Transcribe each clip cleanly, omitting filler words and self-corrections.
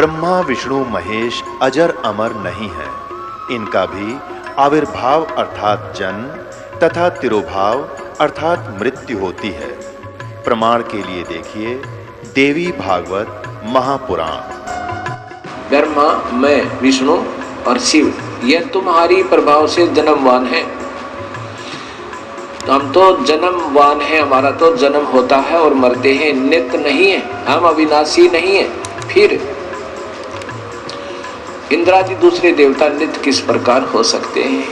ब्रह्मा विष्णु महेश अजर अमर नहीं है। इनका भी आविर्भाव अर्थात जन्म तथा तिरोभाव अर्थात मृत्यु होती है। प्रमाण के लिए देखिए देवी भागवत महापुराण। ब्रह्मा, मैं, विष्णु और शिव, यह तुम्हारी प्रभाव से जन्मवान है। तो हम तो जन्मवान हैं, हमारा तो जन्म होता है और मरते हैं, नित्य नहीं है, हम अविनाशी नहीं है। फिर इंद्रादि दूसरे देवता नित्य किस प्रकार हो सकते हैं?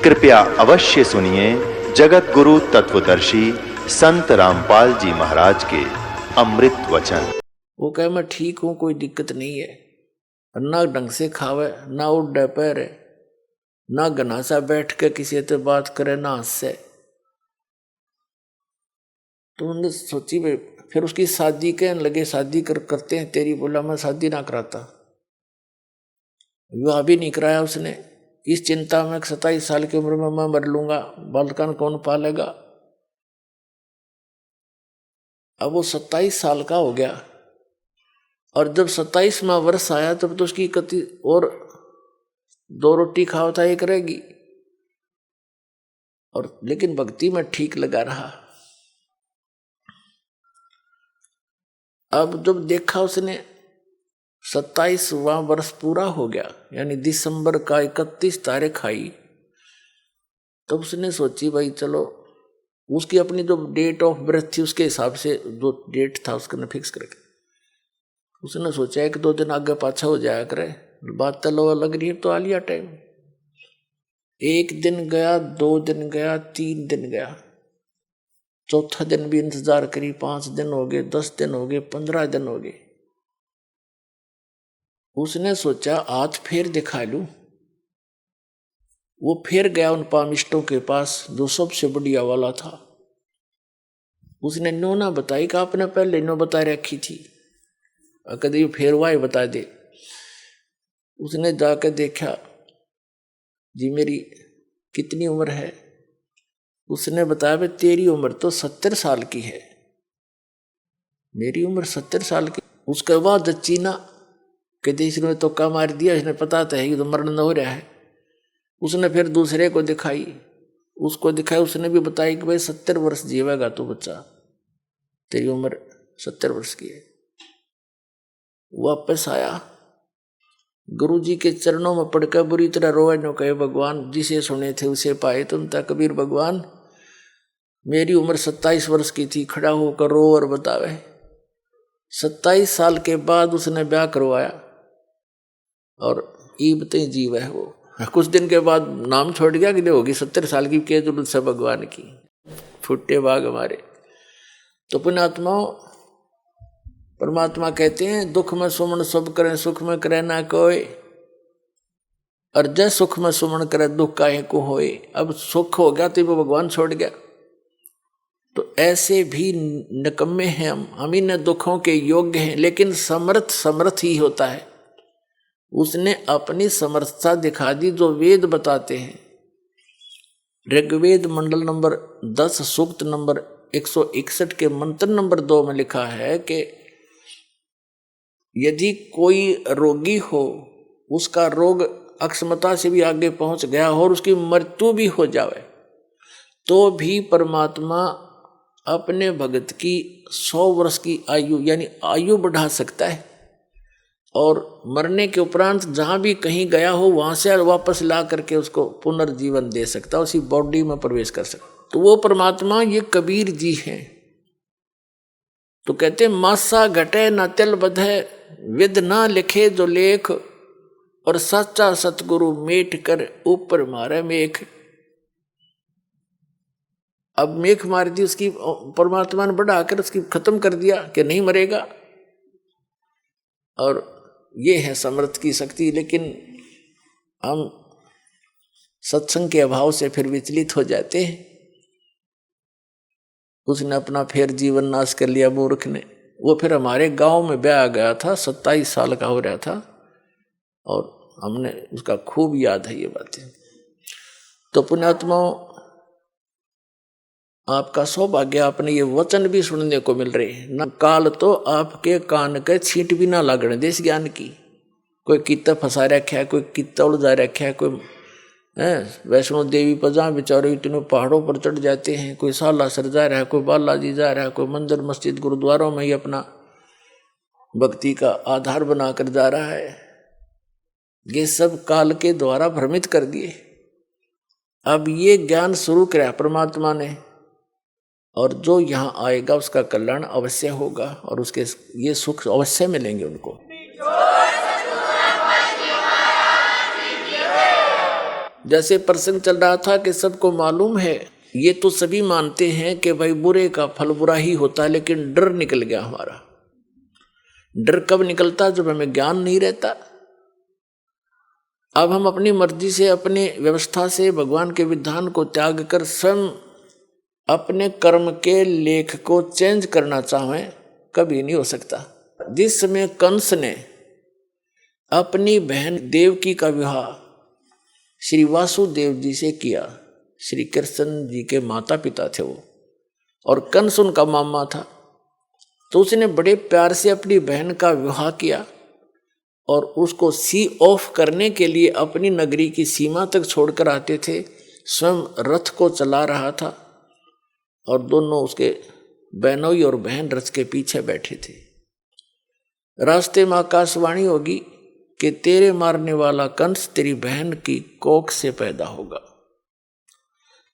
कृपया अवश्य सुनिए जगत गुरु तत्वदर्शी संत रामपाल जी महाराज के अमृत वचन। वो कहे मैं ठीक हूं, कोई दिक्कत नहीं है, ना ढंग से खावे, ना उड़े पैरे, ना गनासा बैठ के किसी से बात करे, ना हंसे। तो उन्होंने सोची भाई, फिर उसकी शादी कहने लगे, शादी करते हैं तेरी। बोला मैं शादी ना कराता, विवाह भी नहीं कराया उसने। इस चिंता में 27 साल की उम्र में मैं मर लूंगा, बालकान कौन पालेगा। अब वो 27 साल का हो गया और जब 27वां वर्ष आया तब तो उसकी कति और 2 रोटी खाओ था, 1 रहेगी। और लेकिन भक्ति में ठीक लगा रहा। अब जब देखा उसने 27वां वर्ष पूरा हो गया, यानी दिसंबर का 31 तारीख आई, तब उसने सोची भाई चलो, उसकी अपनी जो डेट ऑफ बर्थ थी उसके हिसाब से जो डेट था उसने फिक्स करके उसने सोचा 1-2 दिन आगे पाछा हो जाया करे, बात तो लग रही है तो आ लिया टाइम। 1 दिन गया, 2 दिन गया, 3 दिन गया, चौथा दिन भी इंतजार करी, 5 दिन हो गए, 10 दिन हो गए, 15 दिन हो गए। उसने सोचा हाथ फेर दिखा लूं। वो फिर गया उन पामिष्टों के पास जो सबसे बढ़िया वाला था। उसने नो ना बताई कि आपने पहले नो बता रखी थी, कभी फिर वाई बता दे। उसने जाकर देखा, जी मेरी कितनी उम्र है? उसने बताया भाई तेरी उम्र तो 70 साल की है। मेरी उम्र 70 साल की? उसके बाद जच्चीना कहते इसने तो का मार दिया, इसने पता तो है कि तो मरण न हो रहा है। उसने फिर दूसरे को दिखाई, उसको दिखाई, उसने भी बताई कि भाई 70 वर्ष जीवेगा तू बच्चा, तेरी उम्र 70 वर्ष की है। वापस आया, गुरुजी के चरणों में पड़कर बुरी तरह रोए, नो कहे भगवान जिसे सुने थे उसे पाए तुम ता कबीर भगवान, मेरी उम्र 27 वर्ष की थी, खड़ा होकर रो और बतावे। 27 साल के बाद उसने ब्याह करवाया और ईबते जीव है वो। कुछ दिन के बाद नाम छोड़ गया कि होगी 70 साल की, क्या जरूरत से भगवान की, फुट्टे बाग हमारे। तो पुण्यात्माओं, परमात्मा कहते हैं दुख में सुमन सब करें, सुख में करे ना कोई, और जय सुख में सुमन करे दुख काहे को होए। अब सुख हो गया तो वो भगवान छोड़ गया। तो ऐसे भी निकम्मे हैं हम ही न दुखों के योग्य हैं, लेकिन समर्थ ही होता है। उसने अपनी समर्थता दिखा दी जो वेद बताते हैं। ऋग्वेद मंडल नंबर 10 सूक्त नंबर 161 के मंत्र नंबर 2 में लिखा है कि यदि कोई रोगी हो, उसका रोग अक्षमता से भी आगे पहुंच गया हो और उसकी मृत्यु भी हो जाए, तो भी परमात्मा अपने भगत की 100 वर्ष की आयु यानी आयु बढ़ा सकता है। और मरने के उपरांत जहाँ भी कहीं गया हो वहाँ से वापस ला करके उसको पुनर्जीवन दे सकता, उसी बॉडी में प्रवेश कर सकता। तो वो परमात्मा ये कबीर जी हैं। तो कहते मासा घटे न तिल बधे, विद ना लिखे जो लेख, और सच्चा सतगुरु मेट कर ऊपर मारे मेख। अब मेख मार दी उसकी, परमात्मा ने बढ़ाकर उसकी खत्म कर दिया कि नहीं मरेगा। और ये है समर्थ की शक्ति। लेकिन हम सत्संग के अभाव से फिर विचलित हो जाते हैं। उसने अपना फिर जीवन नाश कर लिया मूर्ख ने। वो फिर हमारे गांव में ब्याह गया था, 27 साल का हो रहा था, और हमने उसका खूब याद है ये बातें। तो पुण्यात्माओं, आपका सौभाग्य, आपने ये वचन भी सुनने को मिल रहे हैं। न काल तो आपके कान के छींट भी ना लागने देश ज्ञान की। कोई कित्ता फंसा रखा है, कोई कित्ता उलझा रखा है, कोई वैष्णो देवी पर जहाँ बेचारे इतने पहाड़ों पर चढ़ जाते हैं, कोई सालासर जा रहा है, कोई बालाजी जा रहा है, कोई मंदिर मस्जिद गुरुद्वारों में ही अपना भक्ति का आधार बनाकर जा रहा है। ये सब काल के द्वारा भ्रमित कर दिए। अब ये ज्ञान शुरू किया परमात्मा ने, और जो यहाँ आएगा उसका कल्याण अवश्य होगा और उसके ये सुख अवश्य मिलेंगे उनको। जैसे प्रसंग चल रहा था कि सबको मालूम है, ये तो सभी मानते हैं कि भाई बुरे का फल बुरा ही होता है, लेकिन डर निकल गया हमारा। डर कब निकलता? जब हमें ज्ञान नहीं रहता। अब हम अपनी मर्जी से, अपने व्यवस्था से भगवान के विधान को त्याग कर स्वयं अपने कर्म के लेख को चेंज करना चाहें, कभी नहीं हो सकता। जिस समय कंस ने अपनी बहन देवकी का विवाह श्री वासुदेव जी से किया, श्री कृष्ण जी के माता पिता थे वो, और कंस उनका मामा था, तो उसने बड़े प्यार से अपनी बहन का विवाह किया और उसको सी ऑफ करने के लिए अपनी नगरी की सीमा तक छोड़कर आते थे। स्वयं रथ को चला रहा था और दोनों उसके बहनोई और बहन रथ के पीछे बैठे थे। रास्ते में आकाशवाणी होगी कि तेरे मारने वाला कंस तेरी बहन की कोख से पैदा होगा,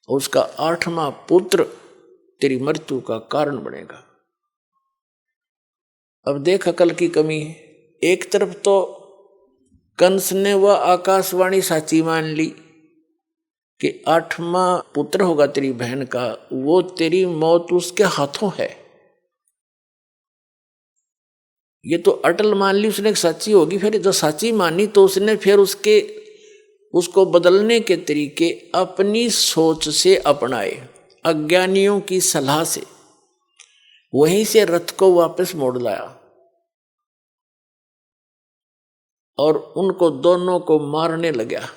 उसका 8वां पुत्र तेरी मृत्यु का कारण बनेगा। अब देख अकल की कमी है। एक तरफ तो कंस ने वह आकाशवाणी साची मान ली कि 8वां पुत्र होगा तेरी बहन का, वो तेरी मौत उसके हाथों है। ये तो अटल मान ली उसने, सच्ची होगी। फिर जो सच्ची मानी तो उसने फिर उसको बदलने के तरीके अपनी सोच से अपनाए, अज्ञानियों की सलाह से। वहीं से रथ को वापस मोड़ लाया और उनको दोनों को मारने लगा।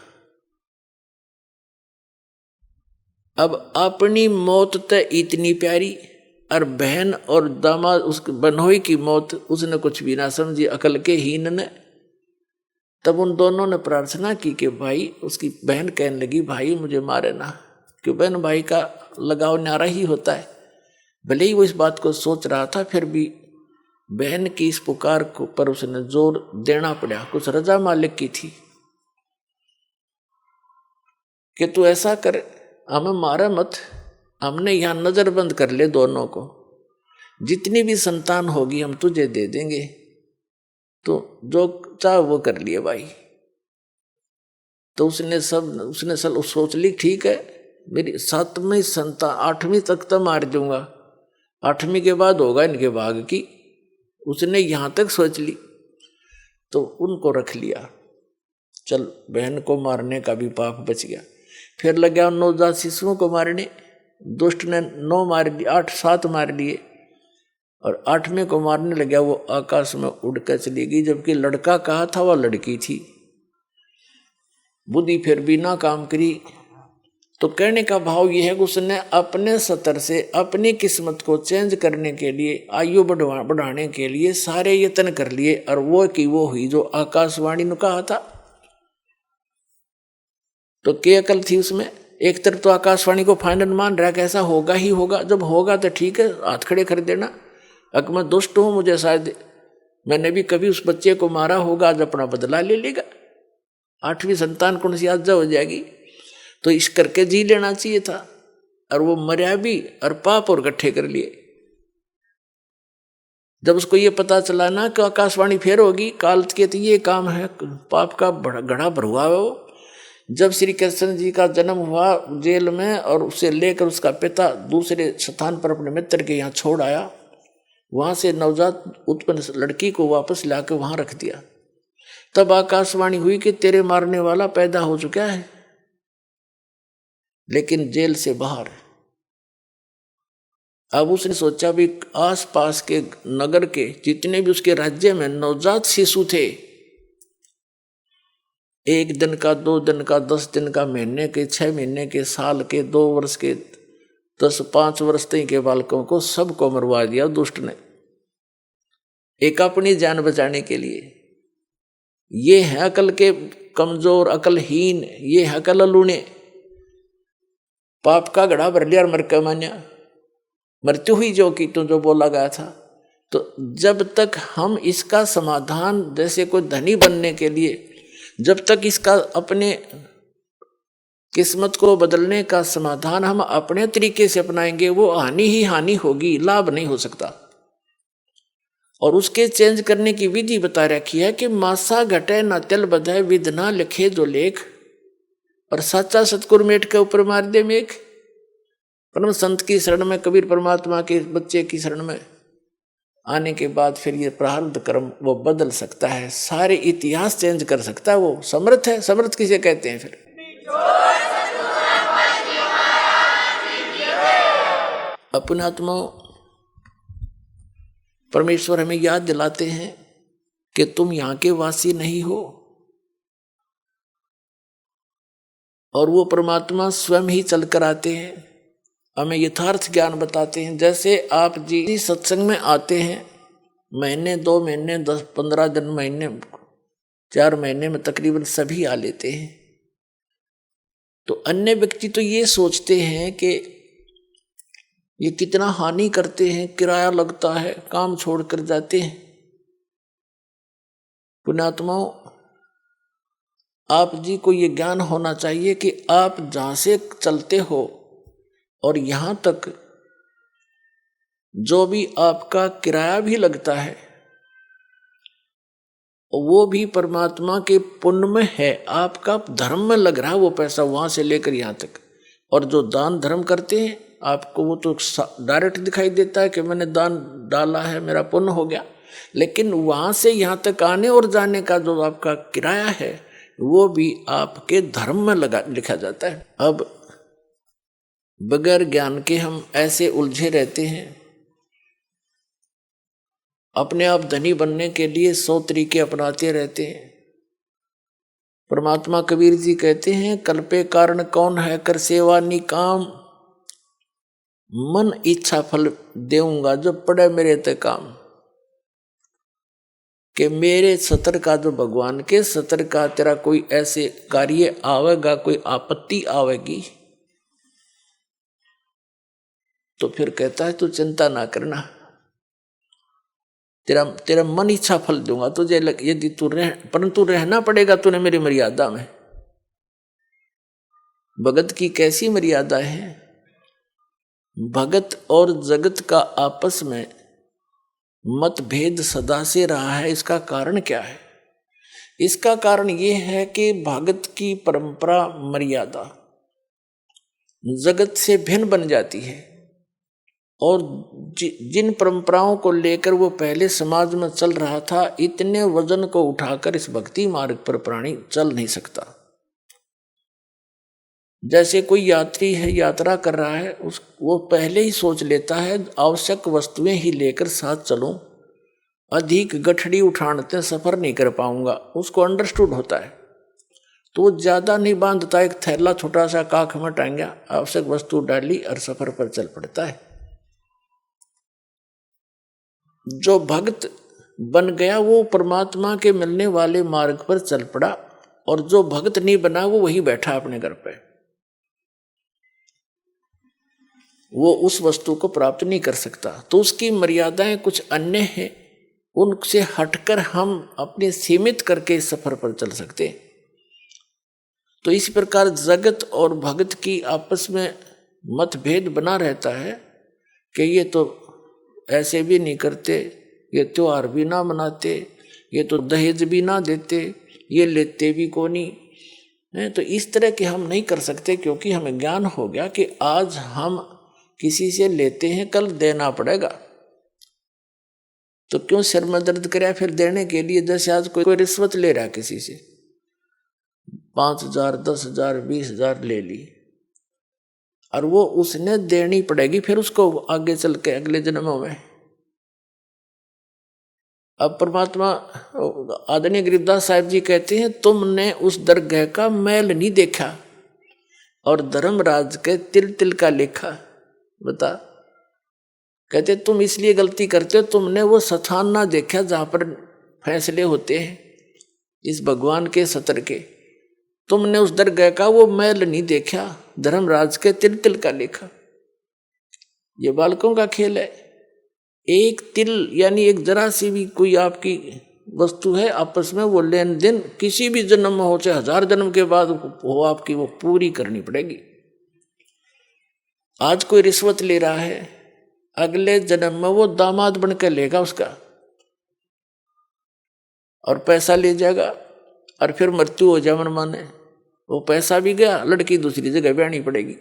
अब अपनी मौत तो इतनी प्यारी, और बहन और दामाद उस बनोई की मौत उसने कुछ भी ना समझी, अकल के हीन ने। तब उन दोनों ने प्रार्थना की कि भाई, उसकी बहन कहने लगी भाई मुझे मारे ना, क्यों बहन भाई का लगाव न्यारा ही होता है। भले ही वो इस बात को सोच रहा था, फिर भी बहन की इस पुकार को पर उसने जोर देना पड़ा। कुछ रजा मालिक की थी कि तू ऐसा कर, हमें मारा मत, हमने यहाँ नजरबंद कर ले दोनों को, जितनी भी संतान होगी हम तुझे दे देंगे, तो जो चाह वो कर लिए भाई। तो उसने सब सोच ली, ठीक है मेरी 7वीं संतान 8वीं तक तो मार दूंगा, 8वीं के बाद होगा इनके भाग की। उसने यहाँ तक सोच ली, तो उनको रख लिया। चल बहन को मारने का भी पाप बच गया। फिर लग गया 9 शिशुओं को मारने। दुष्ट ने 9 मार दिए, 8-7 मार लिए, और 8वें को मारने लगा। वो आकाश में उड़कर चली गई, जबकि लड़का कहा था वह लड़की थी। बुद्धि फिर भी ना काम करी। तो कहने का भाव यह है कि उसने अपने स्तर से अपनी किस्मत को चेंज करने के लिए, आयु बढ़ाने के लिए सारे यत्न कर लिए, और वो की वो हुई जो आकाशवाणी ने कहा था। तो क्या अकल थी उसमें? एक तरफ तो आकाशवाणी को फाइनल मान रहा है कि ऐसा होगा ही होगा, जब होगा तो ठीक है हाथ खड़े कर देना। अगर मैं दुष्ट हूं, मुझे शायद मैंने भी कभी उस बच्चे को मारा होगा, आज अपना बदला ले लेगा, 8वीं संतान कौन सी आज्ञा हो जाएगी। तो इस करके जी लेना चाहिए था, और वो मर्या भी और पाप और इकट्ठे कर लिए। जब उसको ये पता चला ना कि आकाशवाणी फेर होगी, काल के तो ये काम है, पाप का घड़ा भरुआ है वो। जब श्री कृष्ण जी का जन्म हुआ जेल में, और उसे लेकर उसका पिता दूसरे स्थान पर अपने मित्र के यहाँ छोड़ आया, वहां से नवजात उत्पन्न लड़की को वापस लाकर वहां रख दिया। तब आकाशवाणी हुई कि तेरे मारने वाला पैदा हो चुका है, लेकिन जेल से बाहर। अब उसने सोचा भी आसपास के नगर के जितने भी उसके राज्य में नवजात शिशु थे, 1 दिन का, 2 दिन का, 10 दिन का, महीने के, 6 महीने के, साल के, 2 वर्ष के, 5 वर्ष तक के बालकों को सबको मरवा दिया दुष्ट ने, एक अपनी जान बचाने के लिए। ये है अकल के कमजोर, अकलहीन, ये है अकल लूने। पाप का घड़ा भर लिया और मर के मान्या, मृत्यु हुई जो की तो जो बोला गया था। तो जब तक हम इसका समाधान, जैसे कोई धनी बनने के लिए जब तक इसका अपने किस्मत को बदलने का समाधान हम अपने तरीके से अपनाएंगे, वो हानि ही हानि होगी, लाभ नहीं हो सकता। और उसके चेंज करने की विधि बता रखी है कि मासा घटे न तिल बधाए, विध ना लिखे जो लेख, और साचा सतगुर मेट के ऊपर मार दे मेघ। परम संत की शरण में, कबीर परमात्मा के बच्चे की शरण में आने के बाद फिर ये प्रारब्ध कर्म वो बदल सकता है, सारे इतिहास चेंज कर सकता है। वो समर्थ है। समर्थ किसे कहते हैं? फिर अपने आत्मा परमेश्वर हमें याद दिलाते हैं कि तुम यहां के वासी नहीं हो, और वो परमात्मा स्वयं ही चलकर आते हैं, हमें यथार्थ ज्ञान बताते हैं। जैसे आप जी सत्संग में आते हैं, महीने 2 महीने 10-15 दिन, महीने 4 महीने में तकरीबन सभी आ लेते हैं। तो अन्य व्यक्ति तो ये सोचते हैं कि ये कितना हानि करते हैं, किराया लगता है, काम छोड़कर जाते हैं। पुण्यात्माओं, आप जी को ये ज्ञान होना चाहिए कि आप जहां से चलते हो और यहां तक जो भी आपका किराया भी लगता है, वो भी परमात्मा के पुण्य में है, आपका धर्म में लग रहा है वो पैसा, वहां से लेकर यहां तक। और जो दान धर्म करते हैं, आपको वो तो डायरेक्ट दिखाई देता है कि मैंने दान डाला है, मेरा पुण्य हो गया, लेकिन वहां से यहां तक आने और जाने का जो आपका किराया है, वो भी आपके धर्म में लिखा जाता है। अब बगैर ज्ञान के हम ऐसे उलझे रहते हैं, अपने आप धनी बनने के लिए 100 तरीके अपनाते रहते हैं। परमात्मा कबीर जी कहते हैं, कल्पे कारण कौन है, कर सेवा निकाम, मन इच्छा फल देऊंगा जो पड़े मेरे ते काम। कि मेरे सतर का, जो भगवान के सतर का तेरा कोई ऐसे कार्य आवेगा, कोई आपत्ति आवेगी, तो फिर कहता है तू चिंता ना करना, तेरा मन इच्छा फल दूंगा तुझे। यदि तू परंतु रहना पड़ेगा तूने मेरी मर्यादा में। भगत की कैसी मर्यादा है? भगत और जगत का आपस में मतभेद सदा से रहा है। इसका कारण क्या है? इसका कारण यह है कि भगत की परंपरा, मर्यादा जगत से भिन्न बन जाती है, और जिन परंपराओं को लेकर वो पहले समाज में चल रहा था, इतने वजन को उठाकर इस भक्ति मार्ग पर प्राणी चल नहीं सकता। जैसे कोई यात्री है, यात्रा कर रहा है, वो पहले ही सोच लेता है आवश्यक वस्तुएं ही लेकर साथ चलूं, अधिक गठड़ी उठाते सफर नहीं कर पाऊंगा, उसको अंडरस्टूड होता है। तो वो ज्यादा नहीं बांधता, एक थैला छोटा सा काख में टांगा, आवश्यक वस्तु डाली और सफर पर चल पड़ता है। जो भक्त बन गया वो परमात्मा के मिलने वाले मार्ग पर चल पड़ा, और जो भक्त नहीं बना वो वहीं बैठा अपने घर पे, वो उस वस्तु को प्राप्त नहीं कर सकता। तो उसकी मर्यादाएं कुछ अन्य हैं, उनसे हटकर हम अपने सीमित करके इस सफर पर चल सकते हैं। तो इस प्रकार जगत और भगत की आपस में मतभेद बना रहता है कि ये तो ऐसे भी नहीं करते, ये त्योहार भी ना मनाते, ये तो दहेज भी ना देते, ये लेते भी को नहीं। तो इस तरह के हम नहीं कर सकते, क्योंकि हमें ज्ञान हो गया कि आज हम किसी से लेते हैं, कल देना पड़ेगा। तो क्यों सिर में दर्द करे फिर देने के लिए? जैसे आज कोई रिश्वत ले रहा किसी से, 5,000, 10,000, 20,000 ले ली, और वो उसने देनी पड़ेगी फिर उसको आगे चल के अगले जन्मों में। अब परमात्मा आदरणीय गरीबदास साहिब जी कहते हैं, तुमने उस दरगाह का मैल नहीं देखा और धर्मराज के तिल तिल का लेखा। बता। कहते तुम इसलिए गलती करते हो, तुमने वो स्थान ना देखा जहां पर फैसले होते हैं इस भगवान के सत्र के। तुमने उस दरगाह का वो मैल नहीं देखा, धर्मराज के तिल तिल का लेखा। ये बालकों का खेल है। एक तिल यानी एक जरा सी भी कोई आपकी वस्तु है, आपस में वो लेन देन किसी भी जन्म में हो, चाहे 1000 जन्म के बाद हो, आपकी वो पूरी करनी पड़ेगी। आज कोई रिश्वत ले रहा है, अगले जन्म में वो दामाद बनकर लेगा उसका और पैसा ले जाएगा, और फिर मृत्यु हो जाए मन माने, वो पैसा भी गया, लड़की दूसरी जगह ब्याहनी पड़ेगी।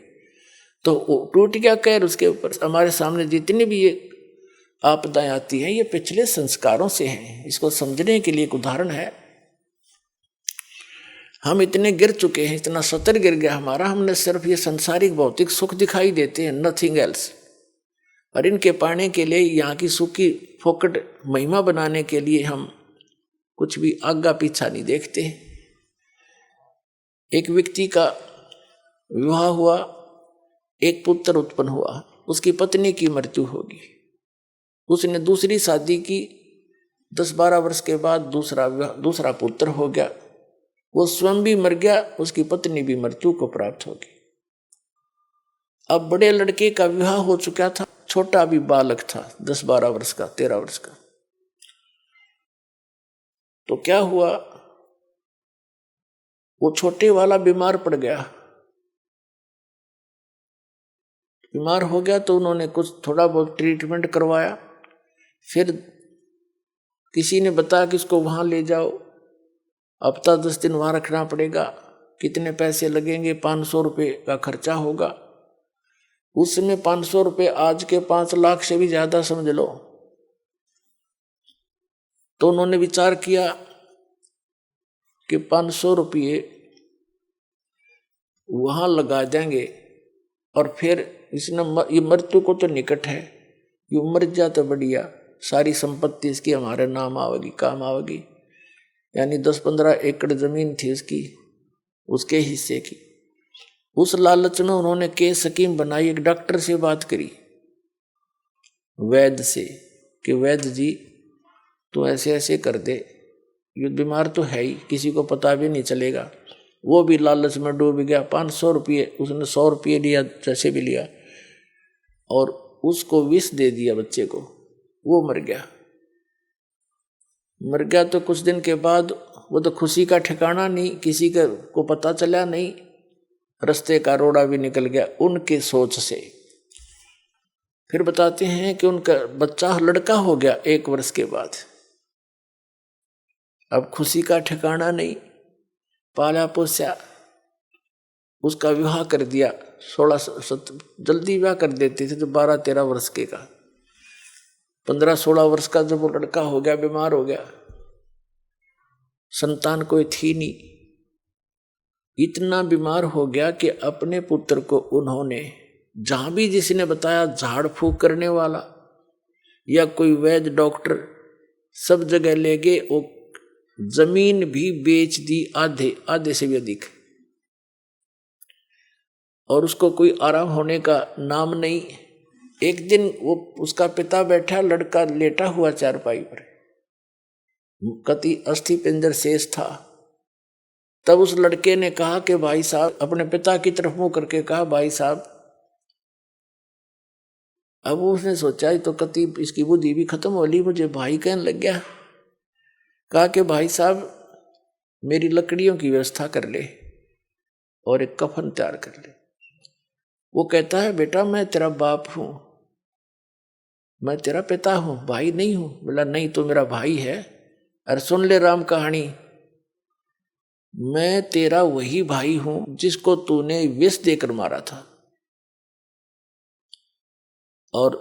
तो टूट गया कहर उसके ऊपर। हमारे सामने जितनी भी ये आपदाएं आती हैं, ये पिछले संस्कारों से हैं। इसको समझने के लिए एक उदाहरण है। हम इतने गिर चुके हैं, इतना सतर गिर गया हमारा, हमने सिर्फ ये संसारिक भौतिक सुख दिखाई देते हैं, नथिंग एल्स। और इनके पाने के लिए, यहाँ की सुख की फोकट महिमा बनाने के लिए हम कुछ भी आगा पीछा नहीं देखते। एक व्यक्ति का विवाह हुआ, एक पुत्र उत्पन्न हुआ, उसकी पत्नी की मृत्यु होगी। उसने दूसरी शादी की, 10-12 वर्ष के बाद दूसरा पुत्र हो गया। वो स्वयं भी मर गया, उसकी पत्नी भी मृत्यु को प्राप्त होगी। अब बड़े लड़के का विवाह हो चुका था, छोटा भी बालक था, 10-12 वर्ष का, 13 वर्ष का। तो क्या हुआ, वो छोटे वाला बीमार पड़ गया। बीमार हो गया तो उन्होंने कुछ थोड़ा बहुत ट्रीटमेंट करवाया। फिर किसी ने बताया कि इसको वहां ले जाओ, हफ्ता 10 दिन वहां रखना पड़ेगा, कितने पैसे लगेंगे, 500 रुपये का खर्चा होगा। उस समय 500 रुपये आज के 5 लाख से भी ज्यादा समझ लो। तो उन्होंने विचार किया कि 500 रुपये वहां लगा देंगे, और फिर इसने ये मृत्यु को तो निकट है, ये मर जा तो बढ़िया, सारी संपत्ति इसकी हमारे नाम आवेगी, काम आवेगी। यानी 10-15 एकड़ जमीन थी उसकी, उसके हिस्से की। उस लालच में उन्होंने केस स्कीम बनाई। एक डॉक्टर से बात करी, वैद्य से, कि वैद्य जी तो ऐसे ऐसे कर दे, ये बीमार तो है ही, किसी को पता भी नहीं चलेगा। वो भी लालच में डूब गया। 500 रुपये, उसने 100 रुपये लिया, जैसे भी लिया, और उसको विष दे दिया बच्चे को, वो मर गया। मर गया तो कुछ दिन के बाद वो तो खुशी का ठिकाना नहीं, किसी को पता चला नहीं, रास्ते का रोड़ा भी निकल गया उनके सोच से। फिर बताते हैं कि उनका बच्चा लड़का हो गया 1 वर्ष के बाद। अब खुशी का ठिकाना नहीं, पाला पोसा, उसका विवाह कर दिया। 16 जल्दी विवाह कर देते थे तो 12-13 वर्ष के का, 15-16 वर्ष का जब वो लड़का हो गया, बीमार हो गया, संतान कोई थी नहीं। इतना बीमार हो गया कि अपने पुत्र को उन्होंने जहां भी जिसने बताया, झाड़ फूक करने वाला या कोई वैद्य डॉक्टर, सब जगह ले गए। वो जमीन भी बेच दी, आधे से भी अधिक, और उसको कोई आराम होने का नाम नहीं। एक दिन वो उसका पिता बैठा, लड़का लेटा हुआ चारपाई पर, कति अस्थि पिंजर शेष था। तब उस लड़के ने कहा कि भाई साहब, अपने पिता की तरफ मुंह करके कहा, भाई साहब। अब उसने सोचा तो कति इसकी बुद्धि भी खत्म हो ली, मुझे भाई कहने लग गया। कहा कि भाई साहब, मेरी लकड़ियों की व्यवस्था कर ले और एक कफन तैयार कर ले। वो कहता है, बेटा मैं तेरा बाप हूं, मैं तेरा पिता हूं, भाई नहीं हूं। बोला, नहीं तो मेरा भाई है। अरे सुन ले राम कहानी, मैं तेरा वही भाई हूं जिसको तूने विष देकर मारा था। और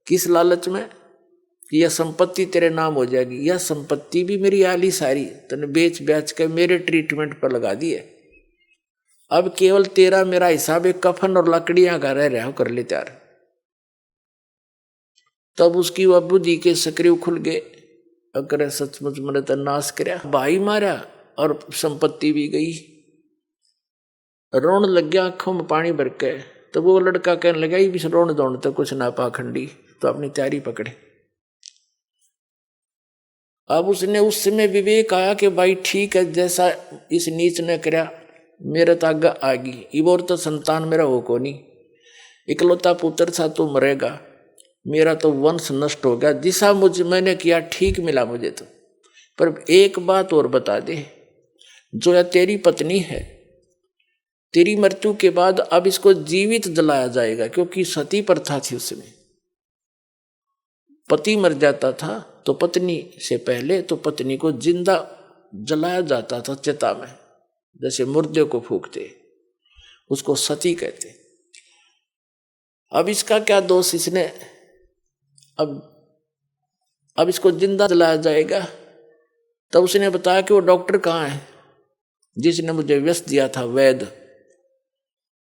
किस लालच में कि यह संपत्ति तेरे नाम हो जाएगी। यह संपत्ति भी मेरी आली सारी तूने बेच बेच के मेरे ट्रीटमेंट पर लगा दी है। अब केवल तेरा मेरा हिसाब एक कफन और लकड़ियां का रह रहा हो, कर ले त्यार। तब उसकी वह बुद्धि के सक्रिय खुल गए। अगर सचमुच मैंने तो नाश करया, भाई मारा और संपत्ति भी गई। रोन लग गया, आंखों में पानी भर के। तो वो लड़का कहने लगा ये भी रोण दौड़ तो कुछ ना पाखंडी, तो अपनी तैयारी पकड़े। अब उसने उस समय विवेक आया कि भाई ठीक है, जैसा इस नीच ने करा मेरे तो आगे आगी, इबोर तो संतान मेरा हो को नहीं, इकलौता पुत्र था तो मरेगा, मेरा तो वंश नष्ट हो गया, जिसा मुझे मैंने किया ठीक मिला मुझे तो। पर एक बात और बता दे, जो या तेरी पत्नी है, तेरी मृत्यु के बाद अब इसको जीवित जलाया जाएगा, क्योंकि सती प्रथा थी उसमें। पति मर जाता था तो पत्नी से पहले तो पत्नी को जिंदा जलाया जाता था चिता में, जैसे मुर्दे को फूकते, उसको सती कहते। अब इसका क्या दोष, इसने अब इसको जिंदा जलाया जाएगा। तब उसने बताया कि वो डॉक्टर कहाँ है जिसने मुझे व्यस्त दिया था, वैद्य।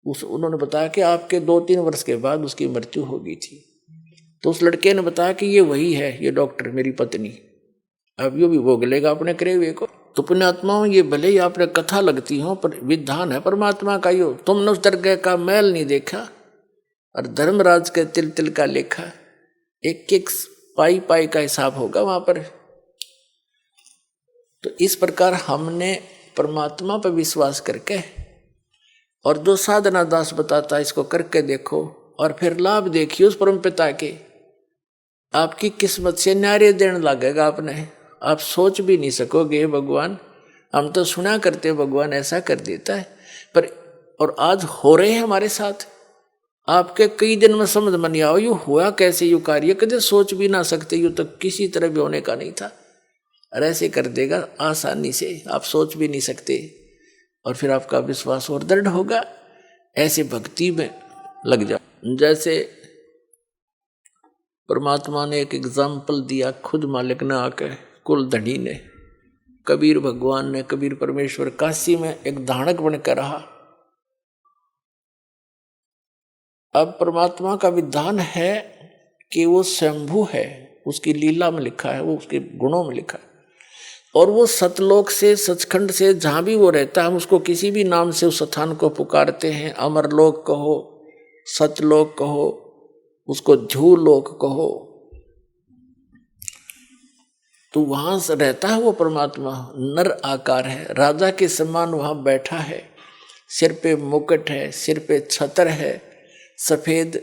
उन्होंने बताया कि आपके 2-3 वर्ष के बाद उसकी मृत्यु हो गई थी। तो उस लड़के ने बताया कि ये वही है, ये डॉक्टर मेरी पत्नी, अब यो भी भोग लेगा अपने करे हुए को। तो पुण्यात्माओं, ये भले ही आपने कथा लगती हो, पर विधान है परमात्मा का। यो तुमने उस दरगाह का मैल नहीं देखा, और धर्मराज के तिल तिल का लेखा, एक एक पाई पाई का हिसाब होगा वहां पर। तो इस प्रकार हमने परमात्मा पर विश्वास करके, और जो साधना दास बताता है इसको करके देखो, और फिर लाभ देखिए उस परम पिता के। आपकी किस्मत से न्यारे देने लगेगा आपने, आप सोच भी नहीं सकोगे भगवान, हम तो सुना करते भगवान ऐसा कर देता है, पर और आज हो रहे हैं हमारे साथ। आपके कई दिन में समझ में नहीं आओ यू हुआ कैसे, यू कार्य कदे सोच भी ना सकते, यू तो किसी तरह भी होने का नहीं था, और ऐसे कर देगा आसानी से, आप सोच भी नहीं सकते। और फिर आपका विश्वास और दृढ़ होगा, ऐसे भक्ति में लग जाओ। जैसे परमात्मा ने एक एग्जाम्पल दिया, खुद मालिक ने आके, कुल धनी ने, कबीर भगवान ने, कबीर परमेश्वर काशी में एक धानक बनकर रहा। अब परमात्मा का विधान है कि वो स्वयंभू है, उसकी लीला में लिखा है, वो उसके गुणों में लिखा है, और वो सतलोक से, सचखंड से, जहां भी वो रहता है, हम उसको किसी भी नाम से उस स्थान को पुकारते हैं। अमरलोक कहो, सतलोक कहो, उसको झूलोक कहो, तो वहां से रहता है वो परमात्मा। नर आकार है, राजा के समान वहां बैठा है, सिर पे मुकुट है, सिर पे छत्र है, सफेद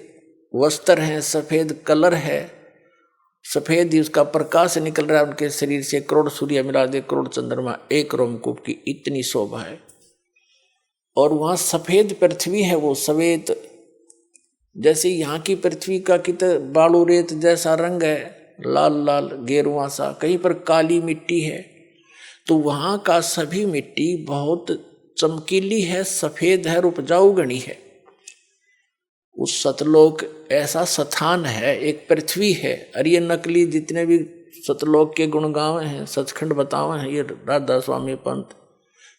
वस्त्र है, सफेद कलर है, सफेद ही उसका प्रकाश निकल रहा है उनके शरीर से। करोड़ सूर्य मिला दे, करोड़ चंद्रमा एक रोमकूप की इतनी शोभा है। और वहां सफेद पृथ्वी है, वो सफेद, जैसे यहाँ की पृथ्वी का कितना बालू रेत जैसा रंग है, लाल लाल गेरुआ सा, कहीं पर काली मिट्टी है, तो वहां का सभी मिट्टी बहुत चमकीली है, सफेद है, उपजाऊ गणी है। उस सतलोक ऐसा स्थान है, एक पृथ्वी है। और ये नकली जितने भी सतलोक के गुणगांव हैं, सचखंड बतावे हैं, ये राधा स्वामी पंथ,